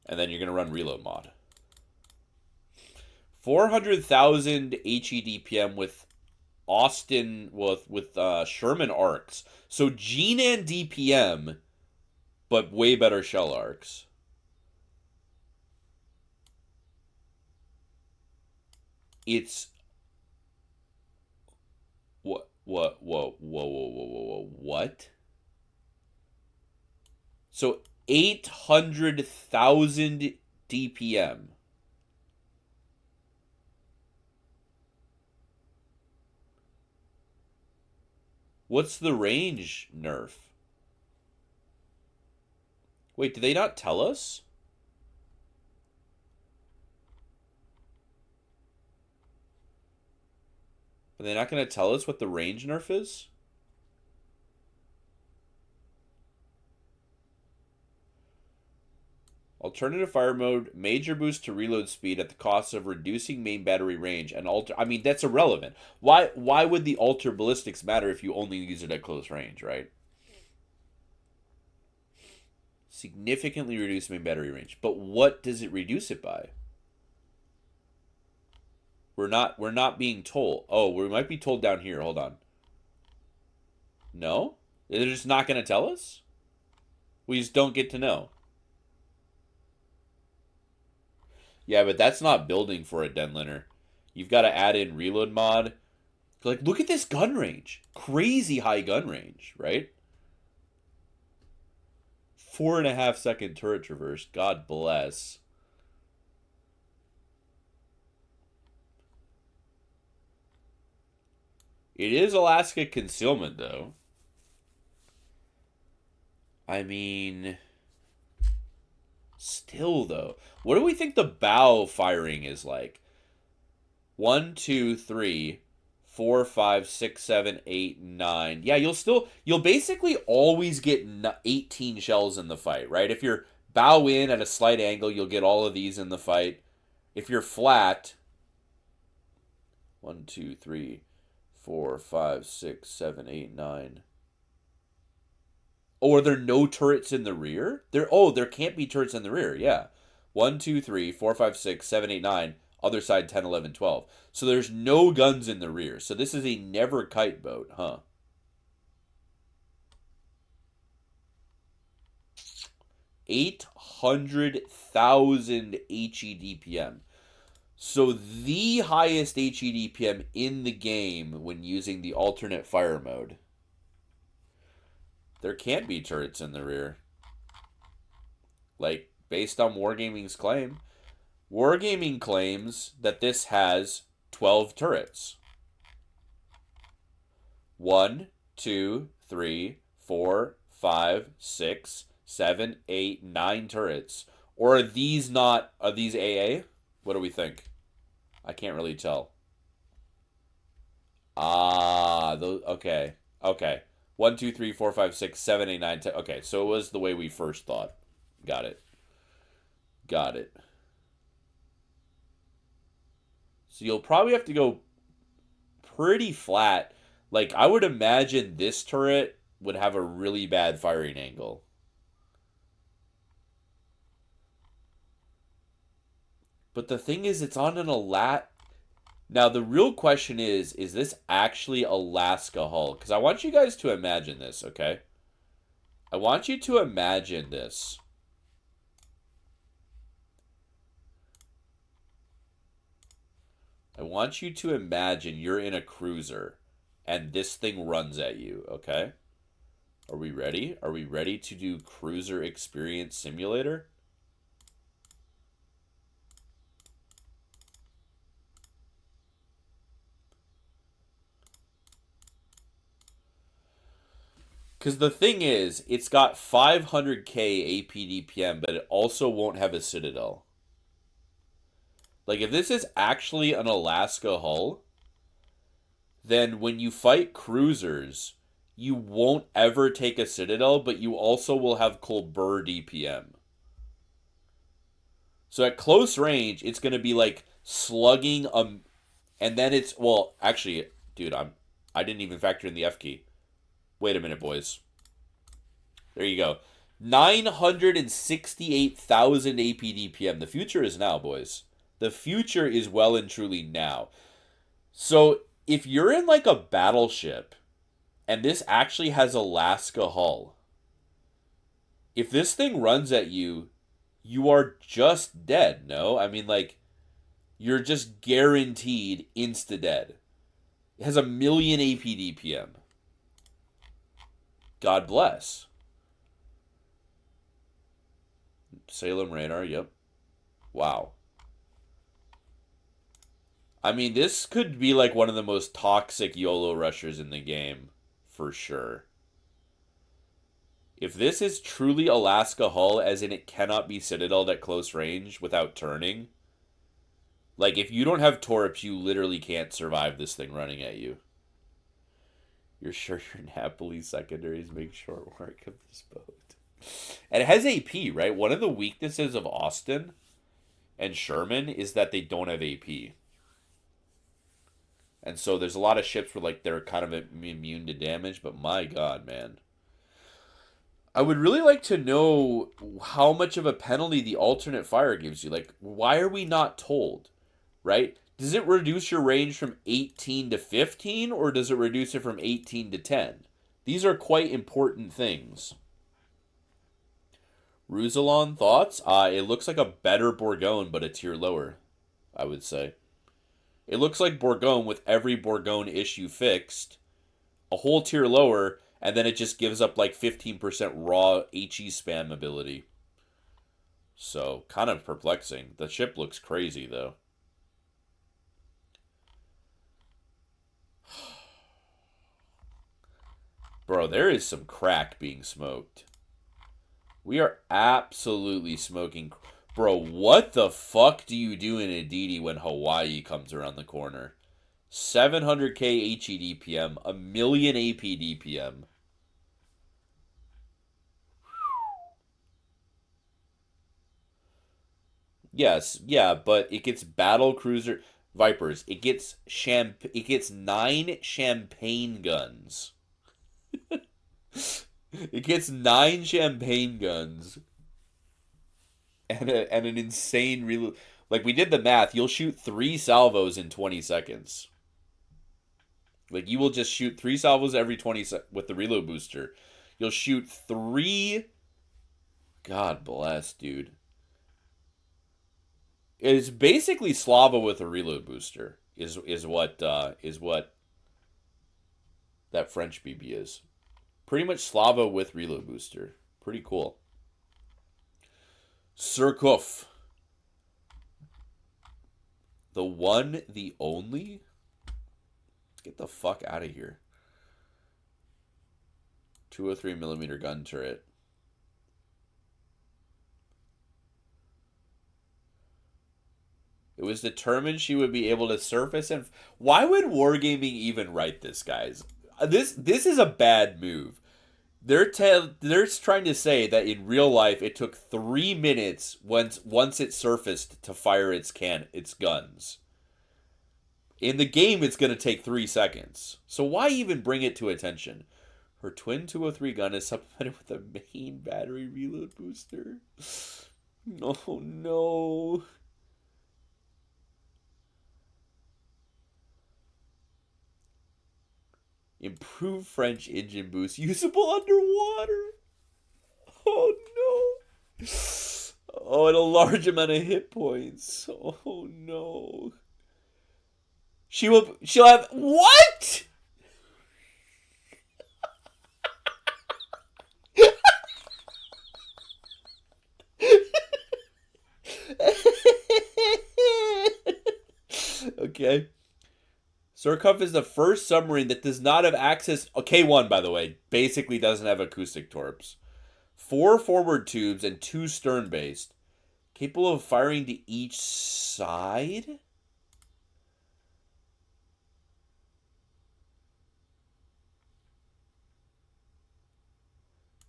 And then you're going to run reload mod. 400,000 HEDPM with Austin with Sherman arcs. So Genan DPM, but way better shell arcs. It's what? So 800,000 DPM. What's the range nerf? Wait, did they not tell us? Are they not going to tell us what the range nerf is? Alternative fire mode, major boost to reload speed at the cost of reducing main battery range and alter. I mean, that's irrelevant. Why would the alter ballistics matter if you only use it at close range, right? Significantly reduce main battery range. But what does it reduce it by? We're not being told. Oh, we might be told down here. Hold on. No? They're just not going to tell us? We just don't get to know. Yeah, but that's not building for a Denliner. You've got to add in reload mod. Like, look at this gun range. Crazy high gun range, right? 4.5 second turret traverse. God bless. It is Alaska concealment, though. I mean, still, though. What do we think the bow firing is like? 1, 2, 3, 4, 5, 6, 7, 8, 9. Yeah, you'll basically always get 18 shells in the fight, right? If you're bow in at a slight angle, you'll get all of these in the fight. If you're flat, 1, 2, 3, 4, 5, 6, 7, 8, 9. Oh, are there no turrets in the rear? There can't be turrets in the rear, yeah. 1, 2, 3, 4, 5, 6, 7, 8, 9. Other side 10, 11, 12. So there's no guns in the rear. So this is a never kite boat, huh? $800,000 HEDPM. So the highest HEDPM in the game when using the alternate fire mode. There can't be turrets in the rear. Like, based on Wargaming's claim. Wargaming claims that this has 12 turrets. 1, 2, 3, 4, 5, 6, 7, 8, 9 turrets. Or are these AA? What do we think? I can't really tell. Okay. Okay. 1, 2, 3, 4, 5, 6, 7, 8, 9, 10. Okay, so it was the way we first thought. Got it. So you'll probably have to go pretty flat. Like, I would imagine this turret would have a really bad firing angle. But the thing is, it's on an Alat. Now, the real question is this actually Alaska hull? Because I want you guys to imagine this, okay? I want you to imagine this. I want you to imagine you're in a cruiser and this thing runs at you, okay? Are we ready? Are we ready to do Cruiser Experience Simulator? Because the thing is, it's got 500k APDPM, but it also won't have a Citadel. Like, if this is actually an Alaska hull, then when you fight cruisers, you won't ever take a Citadel, but you also will have Colbert DPM. So at close range, it's going to be like slugging and then it's, well, actually, dude, I didn't even factor in the F key. Wait a minute, boys. There you go. 968,000 APDPM. The future is now, boys. The future is well and truly now. So if you're in like a battleship and this actually has Alaska hull, if this thing runs at you, you are just dead, no? I mean, like, you're just guaranteed insta-dead. It has 1 million APDPM. God bless. Salem radar, yep. Wow. I mean, this could be like one of the most toxic YOLO rushers in the game, for sure. If this is truly Alaska hull, as in it cannot be citadeled at close range without turning, like, if you don't have torps, you literally can't survive this thing running at you. You're sure your Napoli secondaries make short work of this boat? And it has AP, right? One of the weaknesses of Austin and Sherman is that they don't have AP. And so there's a lot of ships where like they're kind of immune to damage, but my god, man. I would really like to know how much of a penalty the alternate fire gives you. Like, why are we not told? Right? Does it reduce your range from 18 to 15, or does it reduce it from 18 to 10? These are quite important things. Roussillon, thoughts? It looks like a better Bourgogne, but a tier lower, I would say. It looks like Bourgogne with every Bourgogne issue fixed, a whole tier lower, and then it just gives up like 15% raw HE spam ability. So, kind of perplexing. The ship looks crazy, though. Bro, there is some crack being smoked. We are absolutely smoking. Bro, what the fuck do you do in Aditi when Hawaii comes around the corner? 700k HE DPM, a million AP DPM. Yes, yeah, but it gets battle cruiser Vipers. It gets 9 champagne guns. It gets 9 champagne guns. And an insane reload. Like, we did the math. You'll shoot 3 salvos in 20 seconds. Like, you will just shoot 3 salvos every 20 seconds with the reload booster. You'll shoot 3. God bless, dude. It's basically Slava with a reload booster. Is what that French BB is. Pretty much Slava with reload booster. Pretty cool. Surcouf. The one, the only? Get the fuck out of here. 203mm gun turret. It was determined she would be able to surface and... Why would Wargaming even write this, guys? This is a bad move. They're trying to say that in real life it took 3 minutes once it surfaced to fire its guns. In the game, it's going to take 3 seconds. So why even bring it to attention? Her twin 203 gun is supplemented with a main battery reload booster. Oh no. Improved French engine boost. Usable underwater. Oh no. Oh, and a large amount of hit points. Oh no. She'll have what? Okay. Surcouf is the first submarine that does not have access... K1, by the way, basically doesn't have acoustic torps. 4 forward tubes and 2 stern-based. Capable of firing to each side?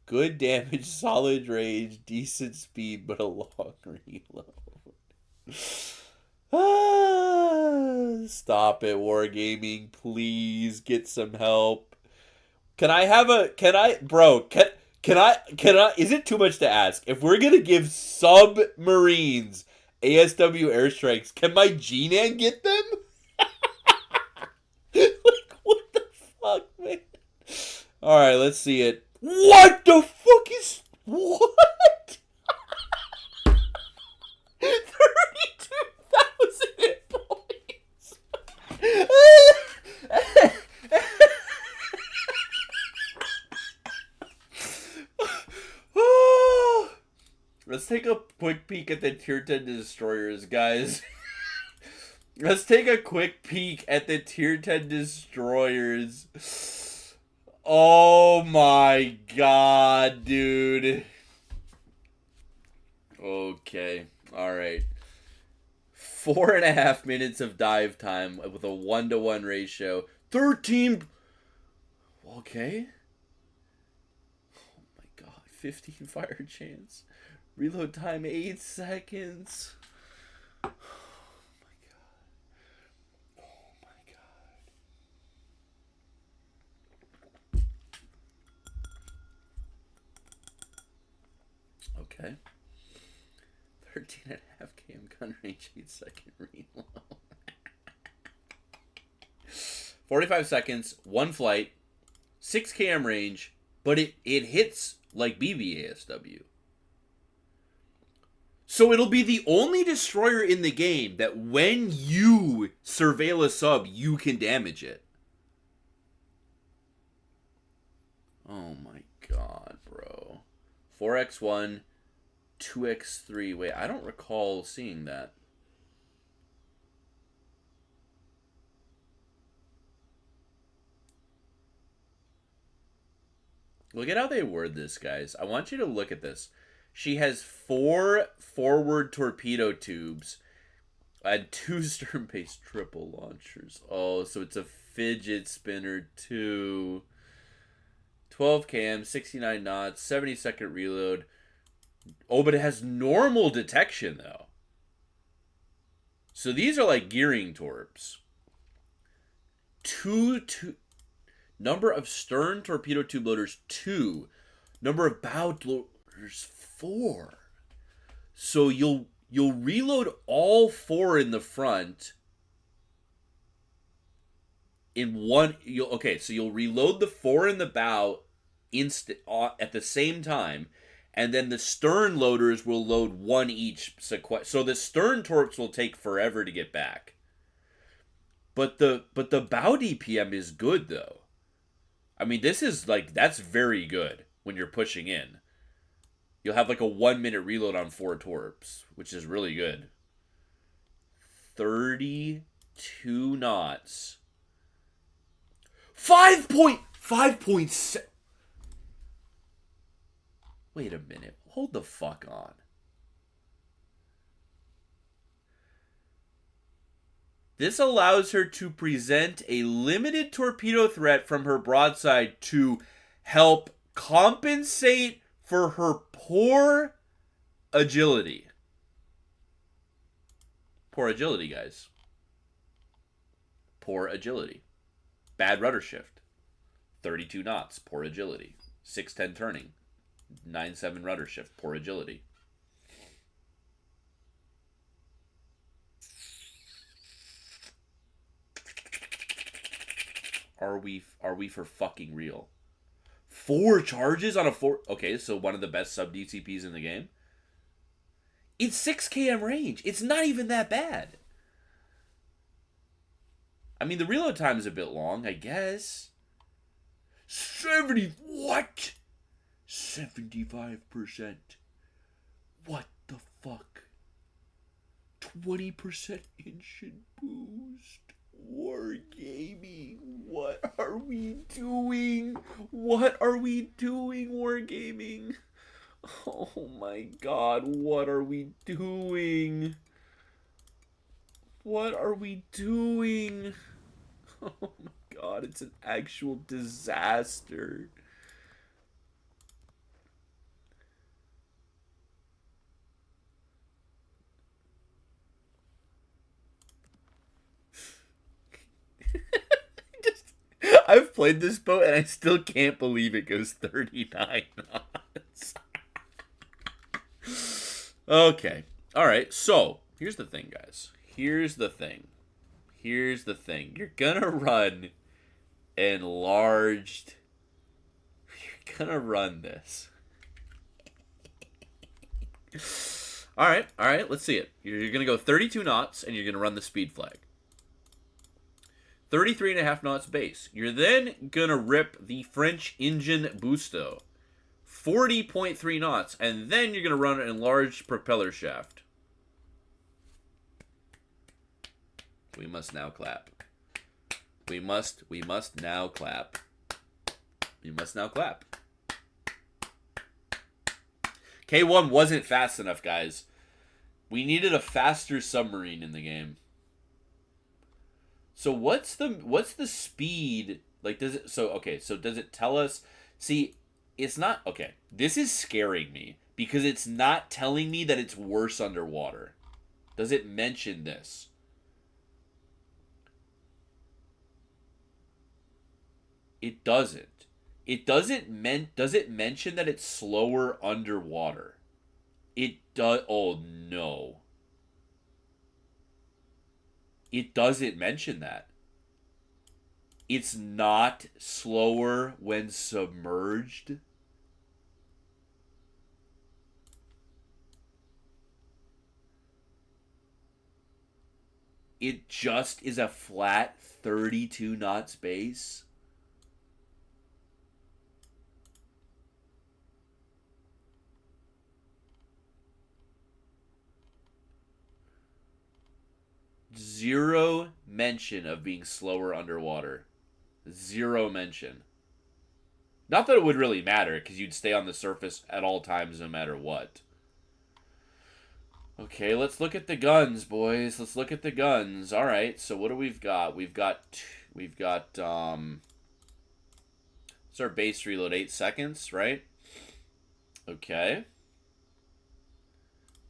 Good damage, solid range, decent speed, but a long reload. Stop it, Wargaming. Please get some help. Can I, is it too much to ask? If we're going to give submarines ASW airstrikes, can my G-Nan get them? Like, what the fuck, man? Alright, let's see it. What the fuck is... What? 32,000 hit points. Let's take a quick peek at the tier 10 destroyers, guys. Let's take a quick peek at the tier 10 destroyers. Oh my god, dude. Okay, alright. 4.5 minutes of dive time with a 1-to-1 ratio. 13... Okay. Oh my god. 15 fire chance. Reload time 8 seconds. Oh my god. Oh my god. Okay. 13.5 km gun range, 8-second reload. 45 seconds, 1 flight, 6 km range, but it hits like BBASW. So it'll be the only destroyer in the game that when you surveil a sub, you can damage it. Oh my god, bro. 4x1, 2x3. Wait, I don't recall seeing that. Look at how they word this, guys. I want you to look at this. She has 4 forward torpedo tubes and 2 stern-based triple launchers. Oh, so it's a fidget spinner too. 12 cam, 69 knots, 70-second reload. Oh, but it has normal detection, though. So these are like gearing torps. Two number of stern torpedo tube loaders, 2. Number of bow loaders, 4. So you'll reload all 4 in the front in one. So you'll reload the 4 in the bow at the same time, and then the stern loaders will load 1 each so the stern torps will take forever to get back. But the bow DPM is good though. I mean, this is that's very good when you're pushing in. You'll have like a 1-minute reload on 4 torps, which is really good. 32 knots. 5.7. Wait a minute. Hold the fuck on. This allows her to present a limited torpedo threat from her broadside to help compensate for her poor agility. Poor agility, guys. Poor agility. Bad rudder shift. 32 knots. Poor agility. 610 turning. 9-7 rudder shift. Poor agility. Are we for fucking real? 4 charges on a 4... Okay, so one of the best sub-DCPs in the game. It's 6 km range. It's not even that bad. I mean, the reload time is a bit long, I guess. 70... What? 75%. What the fuck? 20% instant boost. Wargaming. What are we doing? What are we doing, Wargaming? Oh my god, what are we doing? What are we doing? Oh my god, it's an actual disaster. I've played this boat and I still can't believe it goes 39 knots. Okay. Alright, so here's the thing, guys. Here's the thing. You're gonna run enlarged. You're gonna run this. Alright, let's see it. You're gonna go 32 knots and you're gonna run the speed flag. 33.5 knots base. You're then gonna rip the French engine boosto. 40.3 knots. And then you're gonna run an enlarged propeller shaft. We must now clap. We must now clap. We must now clap. K1 wasn't fast enough, guys. We needed a faster submarine in the game. So what's the speed? Like, does it, so, okay, so does it tell us, see, It's not okay. This is scaring me because it's not telling me that it's worse underwater. Does it mention this? It doesn't. Does it mention that it's slower underwater? It does. Oh no. It doesn't mention that. It's not slower when submerged. It just is a flat 32 knots base. Zero mention of being slower underwater. Zero mention. Not that it would really matter, because you'd stay on the surface at all times no matter what. Okay, let's look at the guns, boys. Let's look at the guns. All right, so what do we've got? It's our base reload, 8 seconds, right? Okay.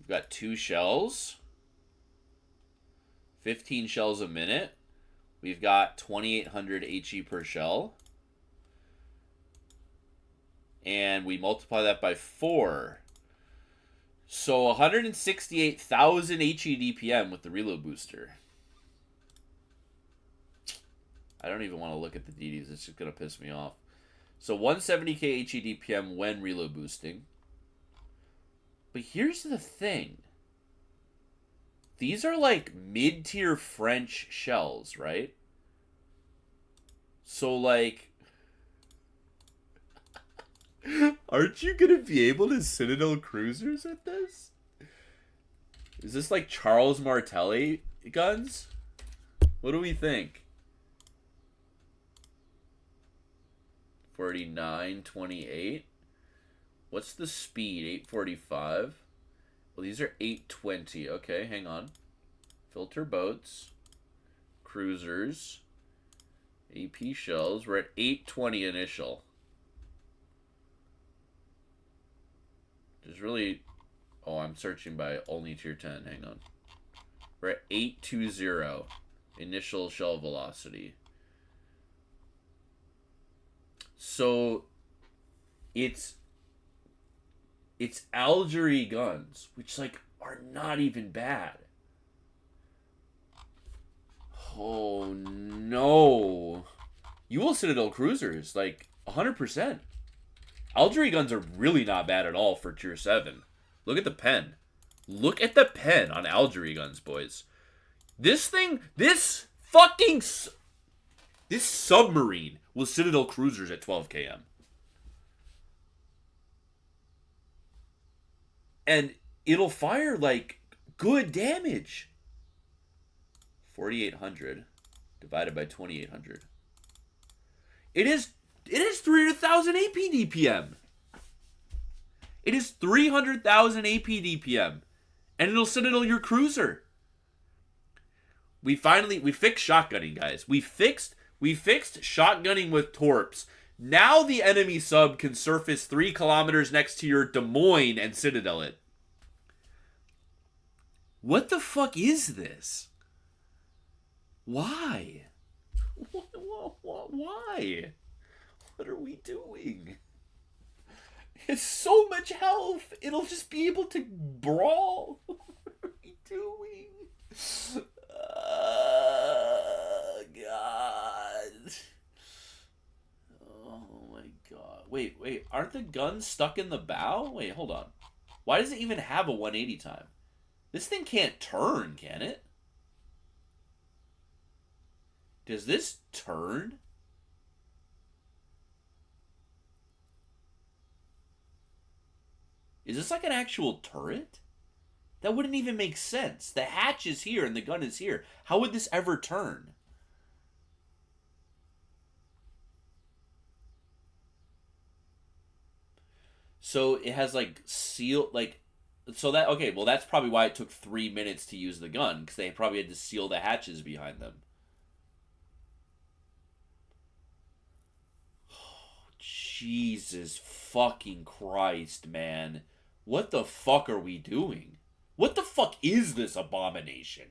We've got 2 shells. 15 shells a minute. We've got 2,800 HE per shell. And we multiply that by 4. So 168,000 HE DPM with the reload booster. I don't even want to look at the DDs. It's just going to piss me off. So 170k HE DPM when reload boosting. But here's the thing. These are like mid-tier French shells, right? So like... Aren't you going to be able to Citadel cruisers with this? Is this like Charles Martelli guns? What do we think? 49.28. What's the speed? 845. Well, these are 820. Okay, hang on. Filter boats. Cruisers. AP shells. We're at 820 initial. There's really... Oh, I'm searching by only tier 10. Hang on. We're at 820. Initial shell velocity. So... It's Algerie guns, which, like, are not even bad. Oh, no. You will Citadel cruisers, like, 100%. Algerie guns are really not bad at all for tier 7. Look at the pen. Look at the pen on Algerie guns, boys. This thing, this submarine will Citadel cruisers at 12 km. And it'll fire, like, good damage. 4,800 divided by 2,800. It is 300,000 AP DPM. It is 300,000 AP DPM. And it'll Citadel your cruiser. We fixed shotgunning, guys. We fixed shotgunning with torps. Now the enemy sub can surface 3 kilometers next to your Des Moines and Citadel it. What the fuck is this? Why? Why? What are we doing? It's so much health. It'll just be able to brawl. What are we doing? God. Oh my god. Wait. Aren't the guns stuck in the bow? Wait, hold on. Why does it even have a 180 time? This thing can't turn, can it? Does this turn? Is this like an actual turret? That wouldn't even make sense. The hatch is here and the gun is here. How would this ever turn? So it has like seal, like, so that, okay, well that's probably why it took 3 minutes to use the gun, because they probably had to seal the hatches behind them. Oh, Jesus fucking Christ, man. What the fuck are we doing? What the fuck is this abomination?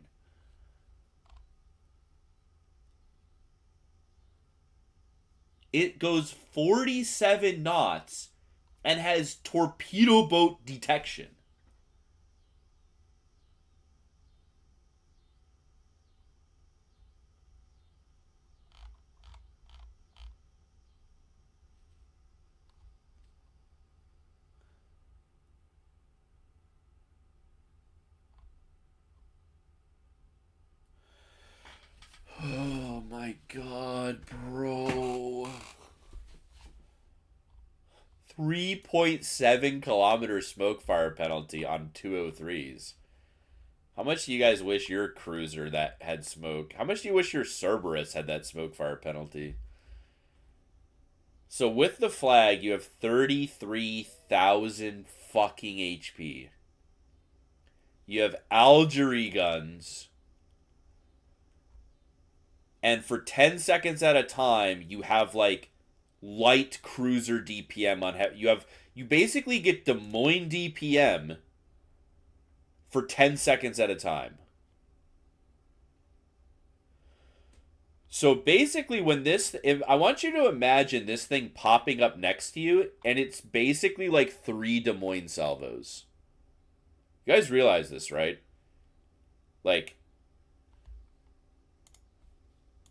It goes 47 knots and has torpedo boat detection. Oh my god, bro. 3.7 kilometer smoke fire penalty on 203s. How much do you guys wish your cruiser that had smoke? How much do you wish your Cerberus had that smoke fire penalty? So with the flag, you have 33,000 fucking HP. You have Algerie guns. And for 10 seconds at a time, you have like light cruiser DPM on you basically get Des Moines DPM for 10 seconds at a time. So basically I want you to imagine this thing popping up next to you, and it's basically like 3 Des Moines salvos. You guys realize this, right? Like,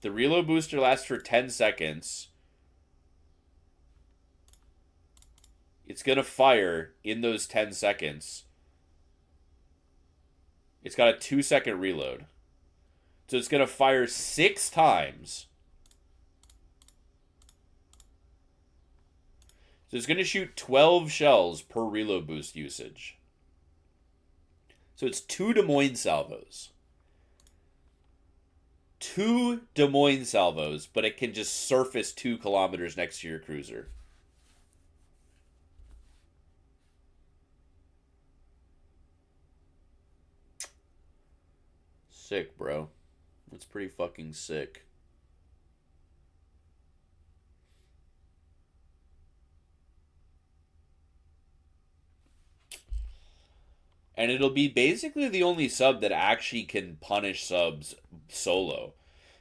the reload booster lasts for 10 seconds. It's going to fire in those 10 seconds. It's got a 2-second reload. So it's going to fire 6 times. So it's going to shoot 12 shells per reload boost usage. So it's 2 Des Moines salvos. 2 Des Moines salvos, but it can just surface 2 kilometers next to your cruiser. Sick, bro. That's pretty fucking sick. And it'll be basically the only sub that actually can punish subs solo.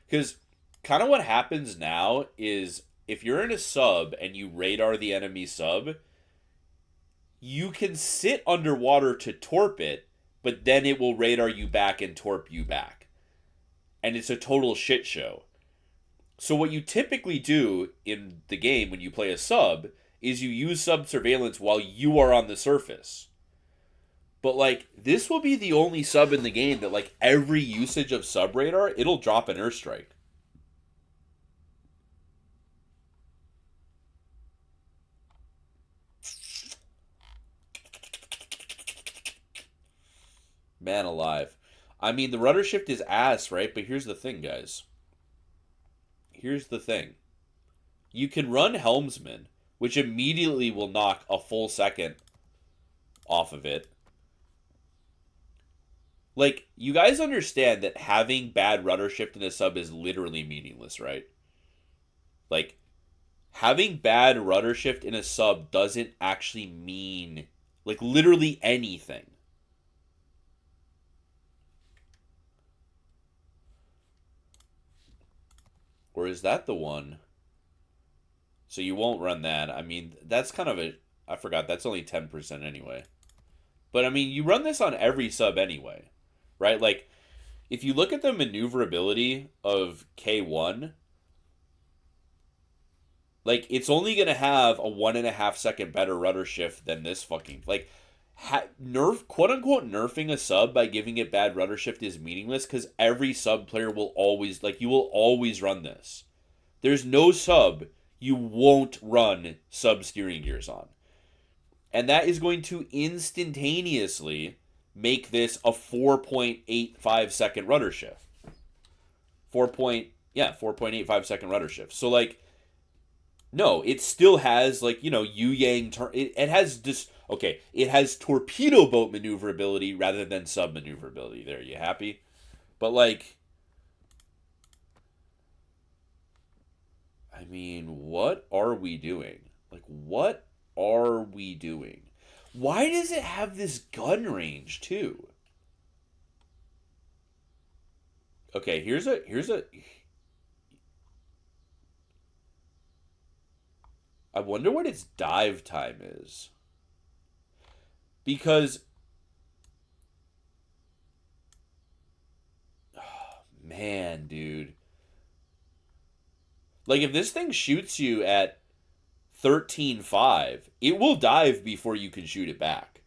Because kind of what happens now is if you're in a sub and you radar the enemy sub, you can sit underwater to torp it, but then it will radar you back and torp you back. And it's a total shit show. So what you typically do in the game when you play a sub is you use sub surveillance while you are on the surface. But, like, this will be the only sub in the game that, like, every usage of sub radar, it'll drop an airstrike. Man alive. I mean, the rudder shift is ass, right? But here's the thing, guys. Here's the thing. You can run Helmsman, which immediately will knock a full second off of it. Like, you guys understand that having bad rudder shift in a sub is literally meaningless, right? Like, having bad rudder shift in a sub doesn't actually mean, like, literally anything. Or is that the one? So you won't run that. I mean, that's kind of I forgot, that's only 10% anyway. But, I mean, you run this on every sub anyway. Right? Like, if you look at the maneuverability of K1, like, it's only going to have a 1.5 second better rudder shift than this fucking, like, quote unquote nerfing a sub by giving it bad rudder shift is meaningless because every sub player will always, like, you will always run this. There's no sub you won't run sub steering gears on. And that is going to instantaneously make this a 4.85 second rudder shift. 4.85 second rudder shift. So, like, no, it still has, like, you know, Yu-Yang it has this, okay, it has torpedo boat maneuverability rather than sub maneuverability. There, you happy? But, like, I mean, what are we doing? Like, what are we doing? Why does it have this gun range too? Okay, here's a I wonder what its dive time is. Because man, dude. Like if this thing shoots you at 13.5, it will dive before you can shoot it back.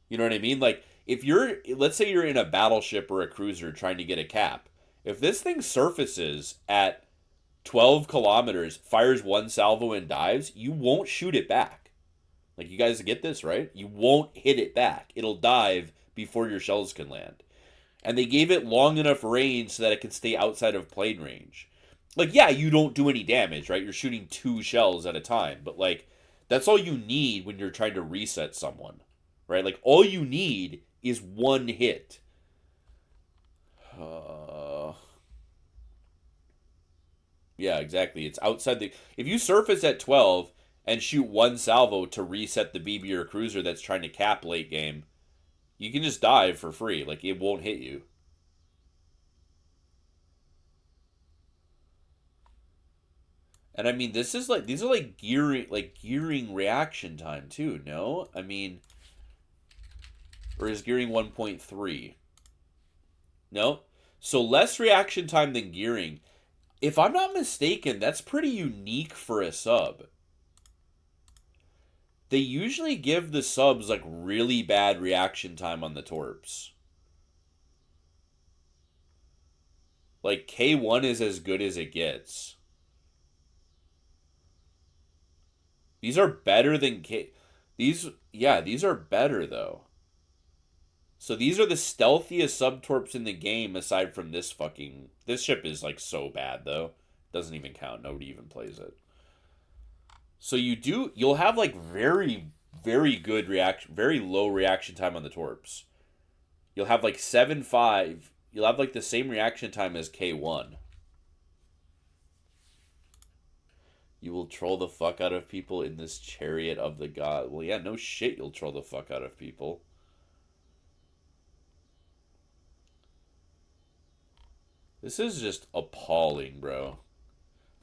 You know what I mean? Like if let's say you're in a battleship or a cruiser trying to get a cap. If this thing surfaces at 12 kilometers, fires one salvo and dives, you won't shoot it back. Like you guys get this, right? You won't hit it back. It'll dive before your shells can land. And they gave it long enough range so that it can stay outside of plane range. Like, yeah, you don't do any damage, right? You're shooting 2 shells at a time, but like, that's all you need when you're trying to reset someone, right? Like, all you need is 1 hit. Yeah, exactly. It's outside the. If you surface at 12 and shoot 1 salvo to reset the BB or cruiser that's trying to cap late game, you can just dive for free. Like, it won't hit you. And I mean, these are like gearing reaction time too. No, I mean, or is gearing 1.3? No, so less reaction time than gearing. If I'm not mistaken, that's pretty unique for a sub. They usually give the subs like really bad reaction time on the torps. Like K1 is as good as it gets. These are better than K. These are better though. So these are the stealthiest subtorps in the game aside from this fucking. This ship is like so bad though. Doesn't even count. Nobody even plays it. So you'll have like very, very good reaction, very low reaction time on the torps. You'll have like 7.5. You'll have like the same reaction time as K1. You will troll the fuck out of people in this chariot of the god. Well, yeah, no shit, you'll troll the fuck out of people. This is just appalling, bro.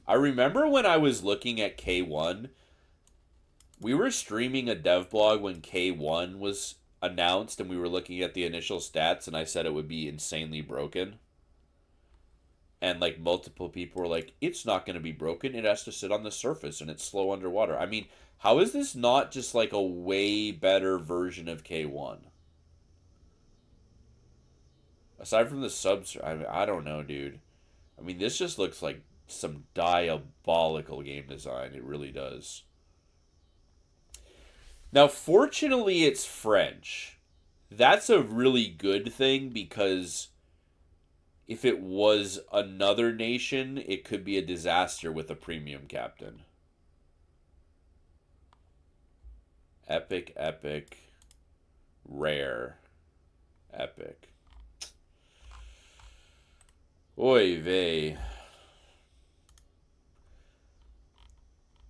I remember when I was looking at K1, we were streaming a devblog when K1 was announced and we were looking at the initial stats and I said it would be insanely broken. And like multiple people were like, it's not going to be broken. It has to sit on the surface and it's slow underwater. I mean, how is this not just like a way better version of K1? Aside from the subs, I don't know, dude. I mean, this just looks like some diabolical game design. It really does. Now, fortunately, it's French. That's a really good thing because if it was another nation, it could be a disaster with a premium captain. Epic, epic, rare, epic. Oy vey.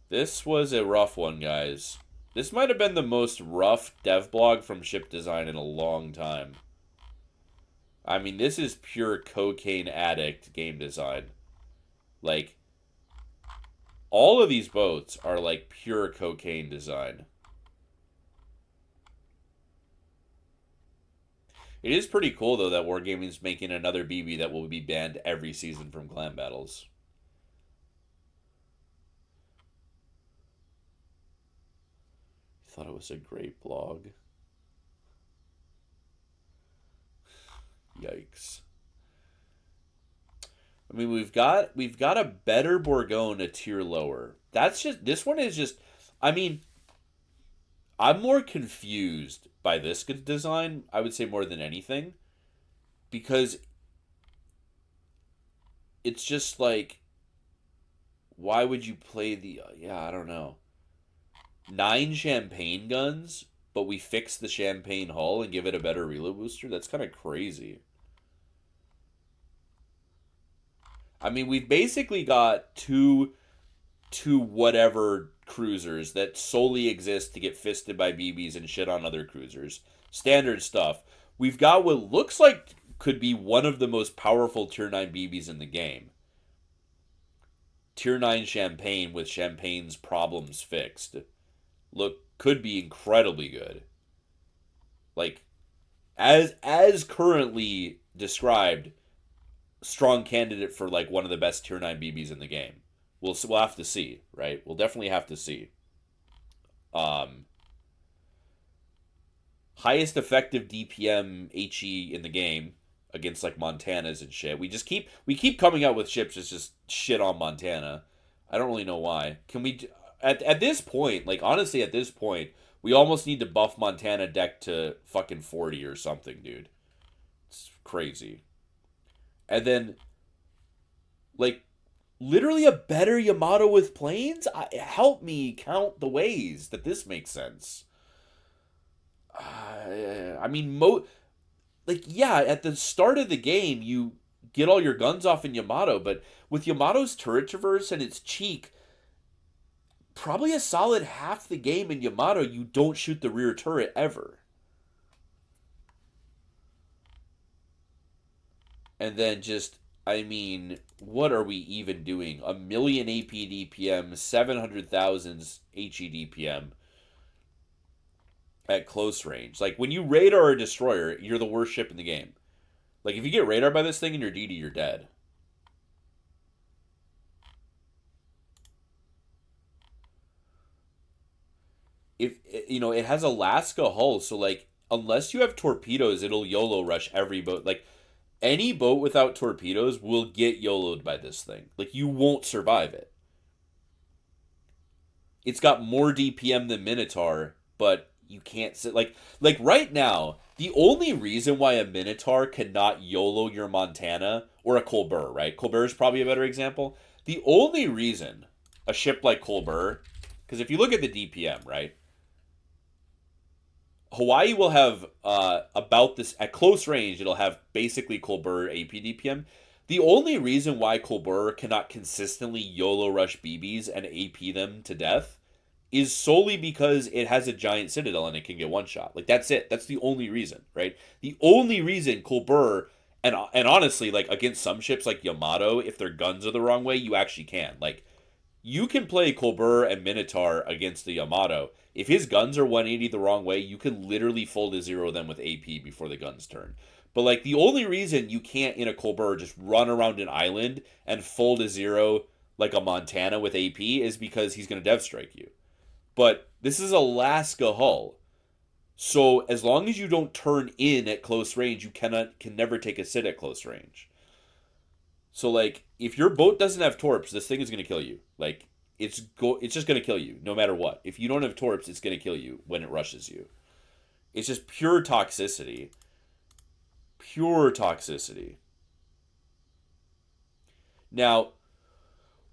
This was a rough one, guys. This might have been the most rough devblog from ship design in a long time. I mean, this is pure cocaine addict game design. Like, all of these boats are like pure cocaine design. It is pretty cool, though, that Wargaming's making another BB that will be banned every season from clan battles. Thought it was a great blog. Yikes. I mean, we've got a better Bourgogne a tier lower. This one is just, I mean, I'm more confused by this design, I would say, more than anything, because it's just like, why would you play I don't know. 9 champagne guns, but we fix the champagne hull and give it a better reload booster? That's kind of crazy. I mean, we've basically got two to whatever cruisers that solely exist to get fisted by BBs and shit on other cruisers. Standard stuff. We've got what looks like could be one of the most powerful Tier 9 BBs in the game. Tier 9 Champagne with Champagne's problems fixed. Could be incredibly good. Like, as currently described, strong candidate for like one of the best Tier 9 BBs in the game. We'll have to see, right? We'll definitely have to see. Highest effective DPM HE in the game against like Montanas and shit. We keep coming out with ships that's just shit on Montana. I don't really know why. Can we at this point, like honestly at this point, we almost need to buff Montana deck to fucking 40 or something, dude. It's crazy. And then like literally a better Yamato with planes? Help me count the ways that this makes sense. I mean, at the start of the game, you get all your guns off in Yamato, but with Yamato's turret traverse and its cheek, probably a solid half the game in Yamato, you don't shoot the rear turret ever. And then just, I mean, what are we even doing? 1 million AP DPM, 700,000 HE DPM at close range. Like, when you radar a destroyer, you're the worst ship in the game. Like, if you get radar by this thing in your DD, you're dead. It has Alaska hull, so, like, unless you have torpedoes, it'll YOLO rush every boat. Like, any boat without torpedoes will get YOLO'd by this thing. Like, you won't survive it. It's got more DPM than Minotaur, but you can't sit like right now, the only reason why a Minotaur cannot YOLO your Montana, or a Colbert, right? Colbert is probably a better example. The only reason a ship like Colbert, because if you look at the DPM, right? Hawaii will have about this at close range. It'll have basically Colbert AP DPM. The only reason why Colbert cannot consistently YOLO rush BBs and AP them to death is solely because it has a giant citadel and it can get one shot. Like, that's it. That's the only reason, right? The only reason Colbert, and honestly, like against some ships like Yamato, if their guns are the wrong way, you actually can. Like, you can play Colbert and Minotaur against the Yamato. If his guns are 180 the wrong way, you can literally full to zero them with AP before the guns turn. But, like, the only reason you can't, in a Colbert, just run around an island and full to zero like a Montana with AP is because he's going to dev strike you. But this is Alaska hull. So as long as you don't turn in at close range, you can never take a sit at close range. So, like, if your boat doesn't have torps, this thing is going to kill you. Like, it's just going to kill you no matter what. If you don't have torps, it's going to kill you when it rushes you. It's just pure toxicity. Pure toxicity. Now,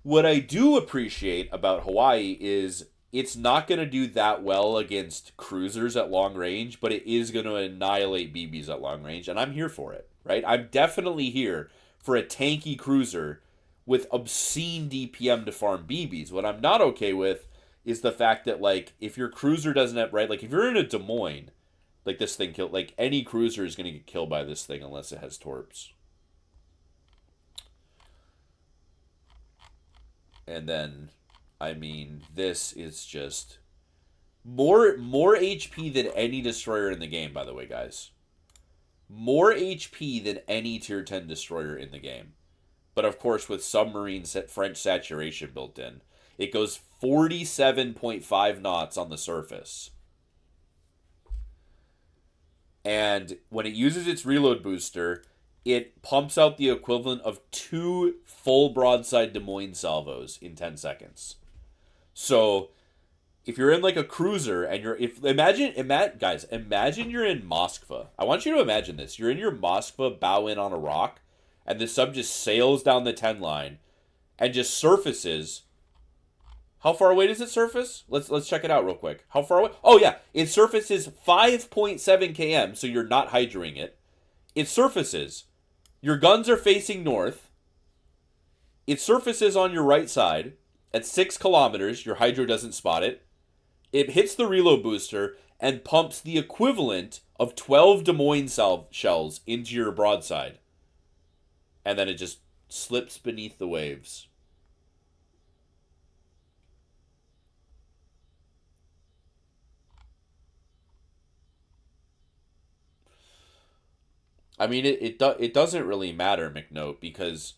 what I do appreciate about Hawaii is it's not going to do that well against cruisers at long range, but it is going to annihilate BBs at long range, and I'm here for it, right? I'm definitely here for a tanky cruiser with obscene DPM to farm BBs. What I'm not okay with is the fact that, like, if your cruiser doesn't have, right, like, if you're in a Des Moines, like, this thing killed, like, any cruiser is going to get killed by this thing unless it has torps. And then, I mean, this is just more HP than any destroyer in the game, by the way, guys. More HP than any tier 10 destroyer in the game. But of course, with submarine French saturation built in, it goes 47.5 knots on the surface. And when it uses its reload booster, it pumps out the equivalent of 2 full broadside Des Moines salvos in 10 seconds. So, if you're in like a cruiser and imagine you're in Moskva. I want you to imagine this. You're in your Moskva, bow in on a rock, and the sub just sails down the 10 line and just surfaces. How far away does it surface? Let's check it out real quick. How far away? Oh yeah, it surfaces 5.7 km, so you're not hydroing it. It surfaces. Your guns are facing north. It surfaces on your right side, At 6 kilometers, your hydro doesn't spot it. It hits the reload booster and pumps the equivalent of 12 Des Moines shells into your broadside. And then it just slips beneath the waves. I mean, it doesn't really matter, McNote, because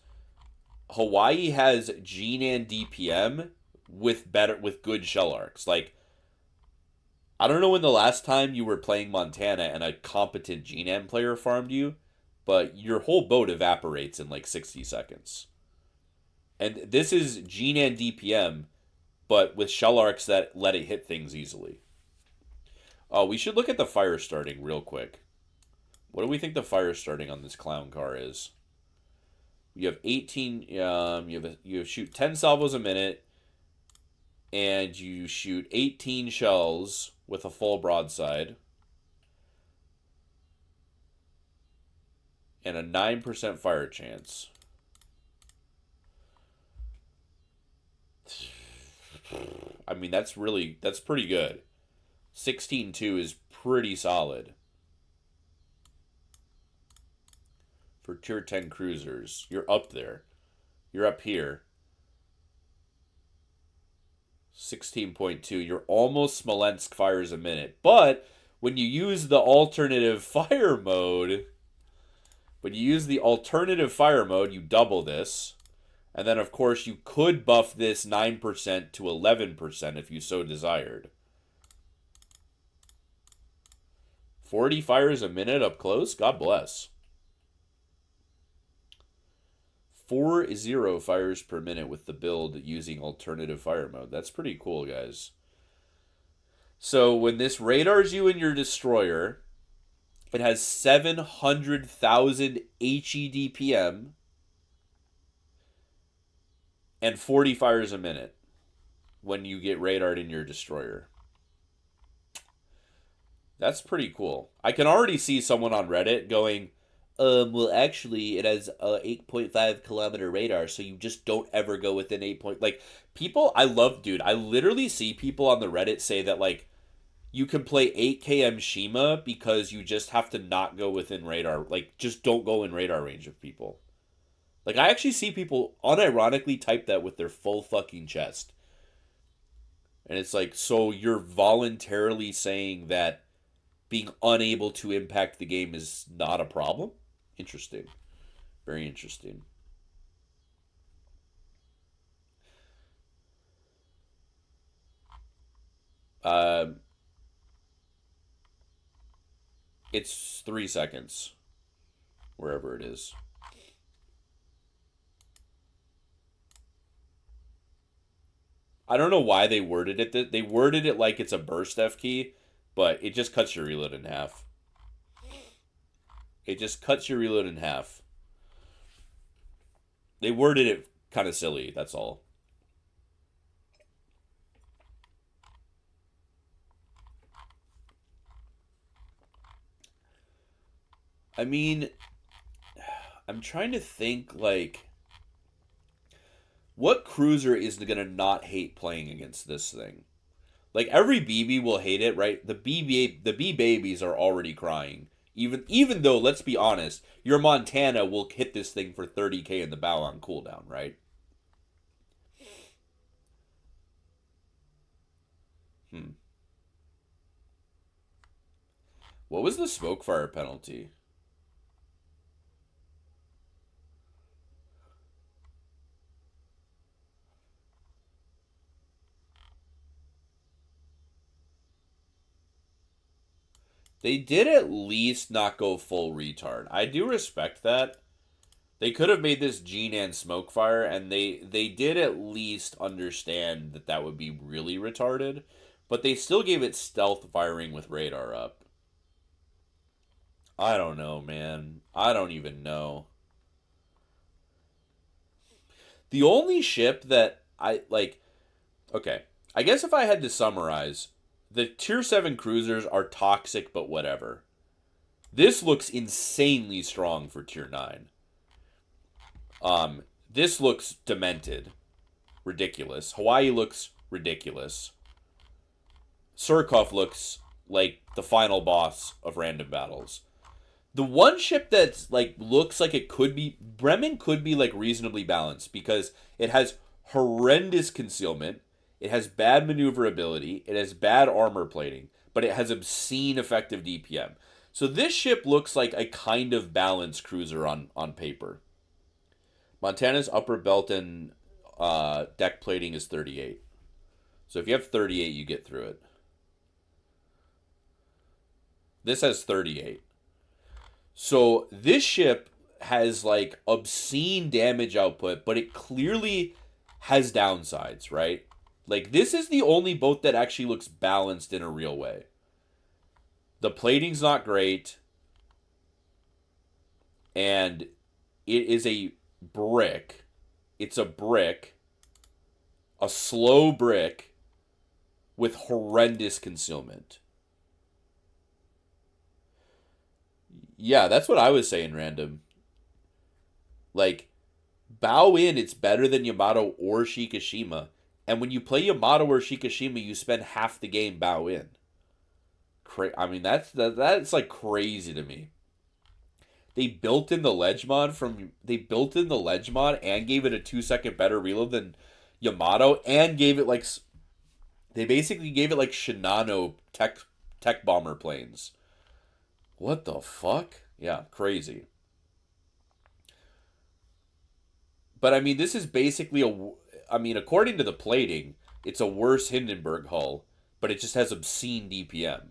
Hawaii has GNAN DPM with good shell arcs. Like, I don't know when the last time you were playing Montana and a competent GNAN player farmed you, but your whole boat evaporates in like 60 seconds. And this is GNAN DPM, but with shell arcs that let it hit things easily. Oh, we should look at the fire starting real quick. What do we think the fire starting on this clown car is? You have 18. You shoot 10 salvos a minute, and you shoot 18 shells with a full broadside, and a 9% fire chance. I mean, that's pretty good. 16-2 is pretty solid for tier 10 cruisers. You're up there. You're up here. 16.2. You're almost Smolensk fires a minute. But when you use the alternative fire mode, you double this. And then, of course, you could buff this 9% to 11% if you so desired. 40 fires a minute up close? God bless. 40 fires per minute with the build using alternative fire mode. That's pretty cool, guys. So when this radars you in your destroyer, it has 700,000 HEDPM and 40 fires a minute when you get radared in your destroyer. That's pretty cool. I can already see someone on Reddit going, well, actually, it has a 8.5 kilometer radar, so you just don't ever go within 8 point. Like, people, I literally see people on the Reddit say that, like, you can play 8 km Shima because you just have to not go within radar. Like, just don't go in radar range of people. Like, I actually see people unironically type that with their full fucking chest. And it's like, so you're voluntarily saying that being unable to impact the game is not a problem? Interesting. Very interesting. It's 3 seconds. Wherever it is. I don't know why they worded it that they worded it like it's a burst F key, but it just cuts your reload in half. It just cuts your reload in half. They worded it kind of silly, that's all. I mean, I'm trying to think, like, what cruiser is going to not hate playing against this thing? Like, every BB will hate it, right? The B babies are already crying. Even though, let's be honest, your Montana will hit this thing for 30k in the bow on cooldown, right? What was the smoke fire penalty? They did at least not go full retard. I do respect that. They could have made this GNAN smoke fire, and they did at least understand that that would be really retarded, but they still gave it stealth firing with radar up. I don't know, man. I don't even know. The only ship that I like, okay, I guess if I had to summarize, the tier 7 cruisers are toxic, but whatever. This looks insanely strong for tier 9. This looks demented, ridiculous. Hawaii looks ridiculous. Surcouf looks like the final boss of random battles. The one ship that's like looks like it could be Bremen could be like reasonably balanced because it has horrendous concealment, it has bad maneuverability, it has bad armor plating, but it has obscene effective DPM. So this ship looks like a kind of balanced cruiser on paper. Montana's upper belt and deck plating is 38. So if you have 38, you get through it. This has 38. So this ship has like obscene damage output, but it clearly has downsides, right? Like this is the only boat that actually looks balanced in a real way. The plating's not great. And it is a brick. It's a brick. A slow brick with horrendous concealment. Yeah, that's what I was saying, random. Like, bow in, it's better than Yamato or Shikishima. And when you play Yamato or Shikishima, you spend half the game bow in. I mean, that's like crazy to me. They built in the ledge mod and gave it a 2-second better reload than Yamato and gave it like they basically gave it like Shinano tech bomber planes. What the fuck? Yeah, crazy. But I mean, this is basically according to the plating, it's a worse Hindenburg hull, but it just has obscene DPM.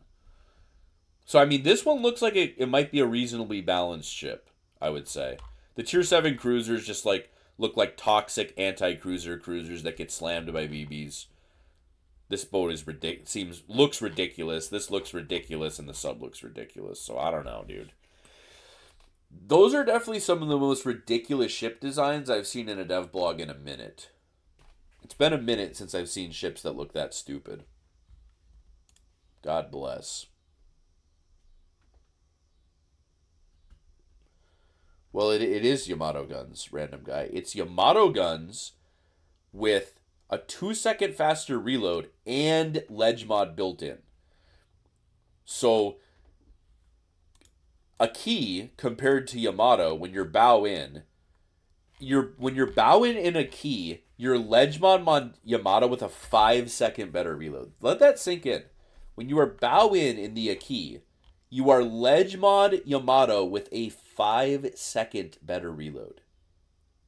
So I mean, this one looks like it might be a reasonably balanced ship, I would say. The Tier 7 cruisers just like look like toxic anti-cruiser cruisers that get slammed by BBs. This boat is looks ridiculous. This looks ridiculous, and the sub looks ridiculous. So I don't know, dude. Those are definitely some of the most ridiculous ship designs I've seen in a Devblog in a minute. It's been a minute since I've seen ships that look that stupid. God bless. Well, it is Yamato guns, random guy. It's Yamato guns with a 2-second faster reload and ledge mod built in. So a key compared to Yamato, when you're bow in, when you're bowing in a key, you're ledge mod Yamato with a 5-second better reload. Let that sink in. When you are bow in the Aki, you are ledge mod Yamato with a 5-second better reload.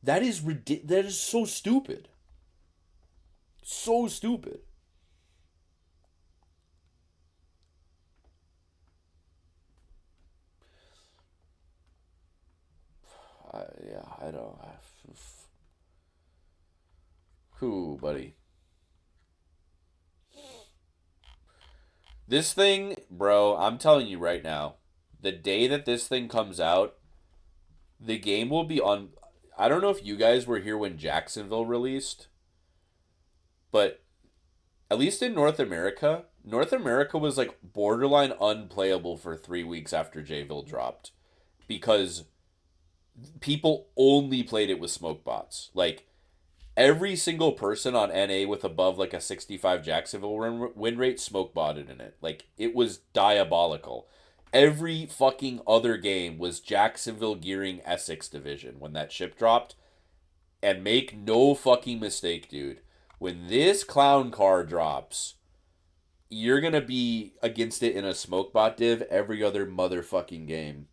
That is so stupid. So stupid. I don't. Who, buddy? This thing, bro, I'm telling you right now, the day that this thing comes out, the game will be on. I don't know if you guys were here when Jacksonville released, but at least in North America was like borderline unplayable for 3 weeks after Jayville dropped because people only played it with smoke bots. Like every single person on NA with above like a 65 Jacksonville win rate smoke botted in it. Like it was diabolical. Every fucking other game was Jacksonville gearing Essex division when that ship dropped. And make no fucking mistake, dude. When this clown car drops, you're going to be against it in a smoke bot div every other motherfucking game.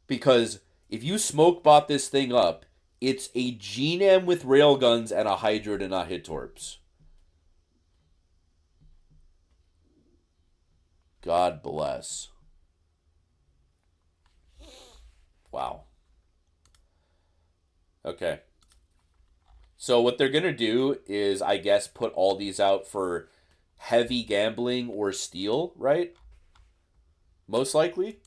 Because if you smoke bot this thing up, it's a GNAM with railguns and a Hydra to not hit torps. God bless. Wow. Okay. So what they're going to do is, I guess, put all these out for heavy gambling or steal, right? Most likely.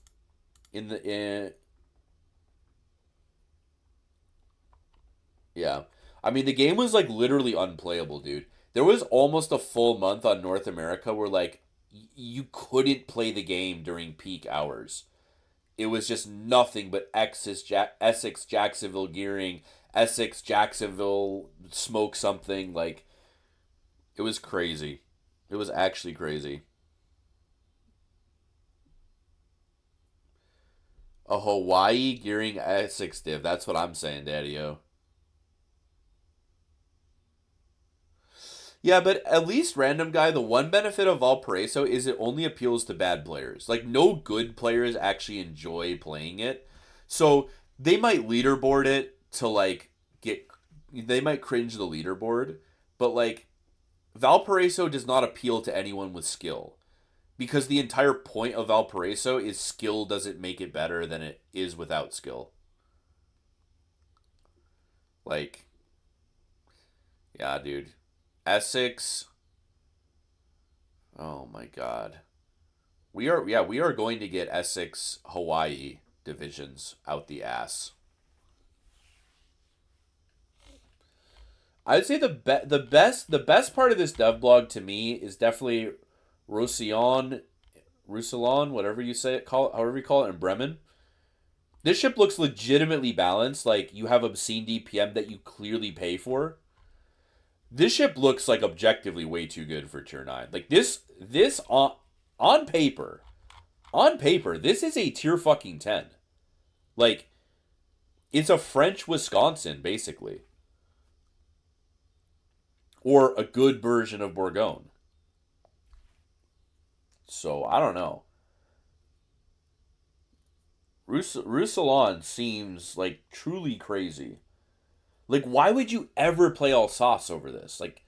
Yeah. I mean, the game was like literally unplayable, dude. There was almost a full month on North America where like you couldn't play the game during peak hours. It was just nothing but Essex Jacksonville gearing Essex, Jacksonville, smoke something. Like, it was crazy. It was actually crazy. A Hawaii gearing Essex div. That's what I'm saying, Daddy-O. Yeah, but at least random guy, the one benefit of Valparaiso is it only appeals to bad players. Like no good players actually enjoy playing it. So they might leaderboard it to like get they might cringe the leaderboard, but like Valparaiso does not appeal to anyone with skill. Because the entire point of Valparaiso is skill doesn't make it better than it is without skill. Like, yeah, dude. Essex. Oh my god. We are going to get Essex Hawaii divisions out the ass. I'd say the best part of this devblog to me is definitely Roussillon, whatever you say it, however you call it, in Bremen. This ship looks legitimately balanced. Like you have obscene DPM that you clearly pay for. This ship looks like objectively way too good for tier 9. Like this on paper, this is a tier fucking 10. Like it's a French Wisconsin basically. Or a good version of Bourgogne. So, I don't know. Roussillon seems like truly crazy. Like, why would you ever play Alsace over this? Like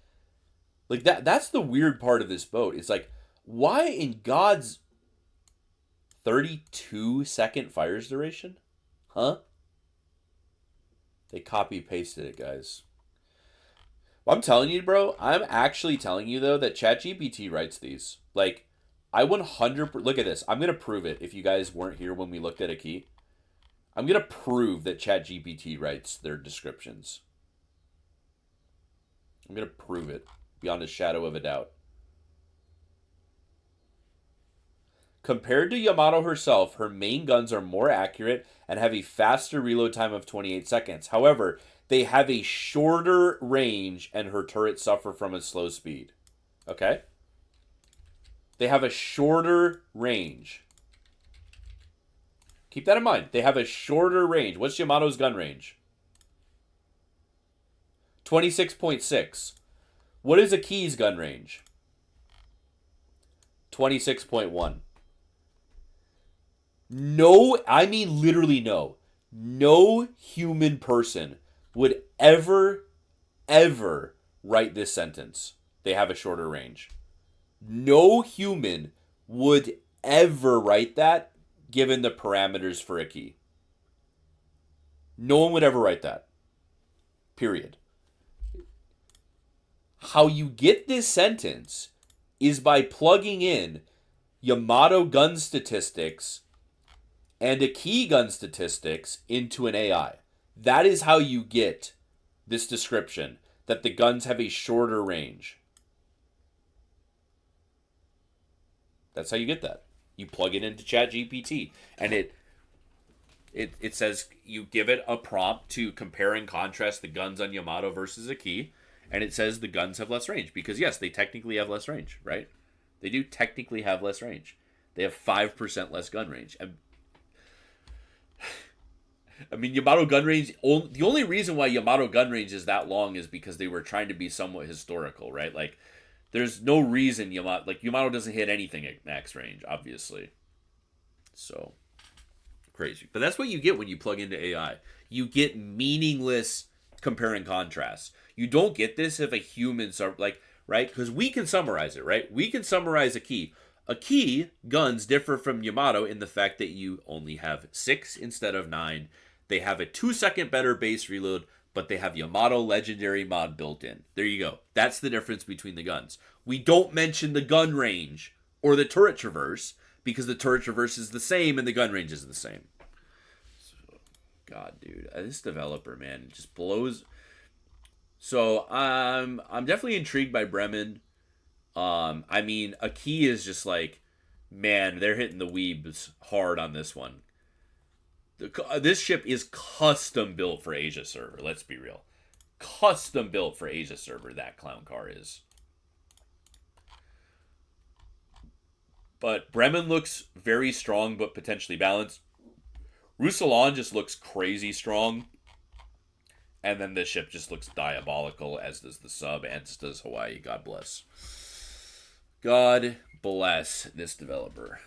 that's the weird part of this boat. It's like, why in God's 32-second fires duration? Huh? They copy pasted it, guys. I'm telling you, bro. I'm actually telling you though that ChatGPT writes these. Like, I 100. Look at this. I'm gonna prove it. If you guys weren't here when we looked at a key, I'm gonna prove that ChatGPT writes their descriptions. I'm gonna prove it beyond a shadow of a doubt. Compared to Yamato herself, her main guns are more accurate and have a faster reload time of 28 seconds. However, they have a shorter range and her turrets suffer from a slow speed. Okay? They have a shorter range. Keep that in mind. They have a shorter range. What's Yamato's gun range? 26.6. What is Aki's gun range? 26.1. No, I mean literally no. No human person would ever write this sentence. They have a shorter range. No human would ever write that given the parameters for a key. No one would ever write that. Period. How you get this sentence is by plugging in Yamato gun statistics and a key gun statistics into an AI. That is how you get this description, that the guns have a shorter range. That's how you get that. You plug it into ChatGPT, and it says you give it a prompt to compare and contrast the guns on Yamato versus a key, and it says the guns have less range. Because yes, they technically have less range, right? They do technically have less range. They have 5% less gun range. And I mean, Yamato gun range, the only reason why Yamato gun range is that long is because they were trying to be somewhat historical, right? Like, there's no reason Yamato doesn't hit anything at max range, obviously. So, crazy. But that's what you get when you plug into AI. You get meaningless compare and contrast. You don't get this if a human, right? Because we can summarize it, right? We can summarize a key. A key, guns differ from Yamato in the fact that you only have 6 instead of 9. They have a 2-second better base reload, but they have Yamato Legendary mod built in. There you go. That's the difference between the guns. We don't mention the gun range or the turret traverse because the turret traverse is the same and the gun range is the same. So, God, dude. This developer, man, just blows. So, I'm definitely intrigued by Bremen. I mean, a key is just like, man, they're hitting the weebs hard on this one. This ship is custom built for Asia server. Let's be real. Custom built for Asia server, that clown car is. But Bremen looks very strong, but potentially balanced. Roussillon just looks crazy strong. And then this ship just looks diabolical, as does the sub, and as does Hawaii. God bless. God bless this developer.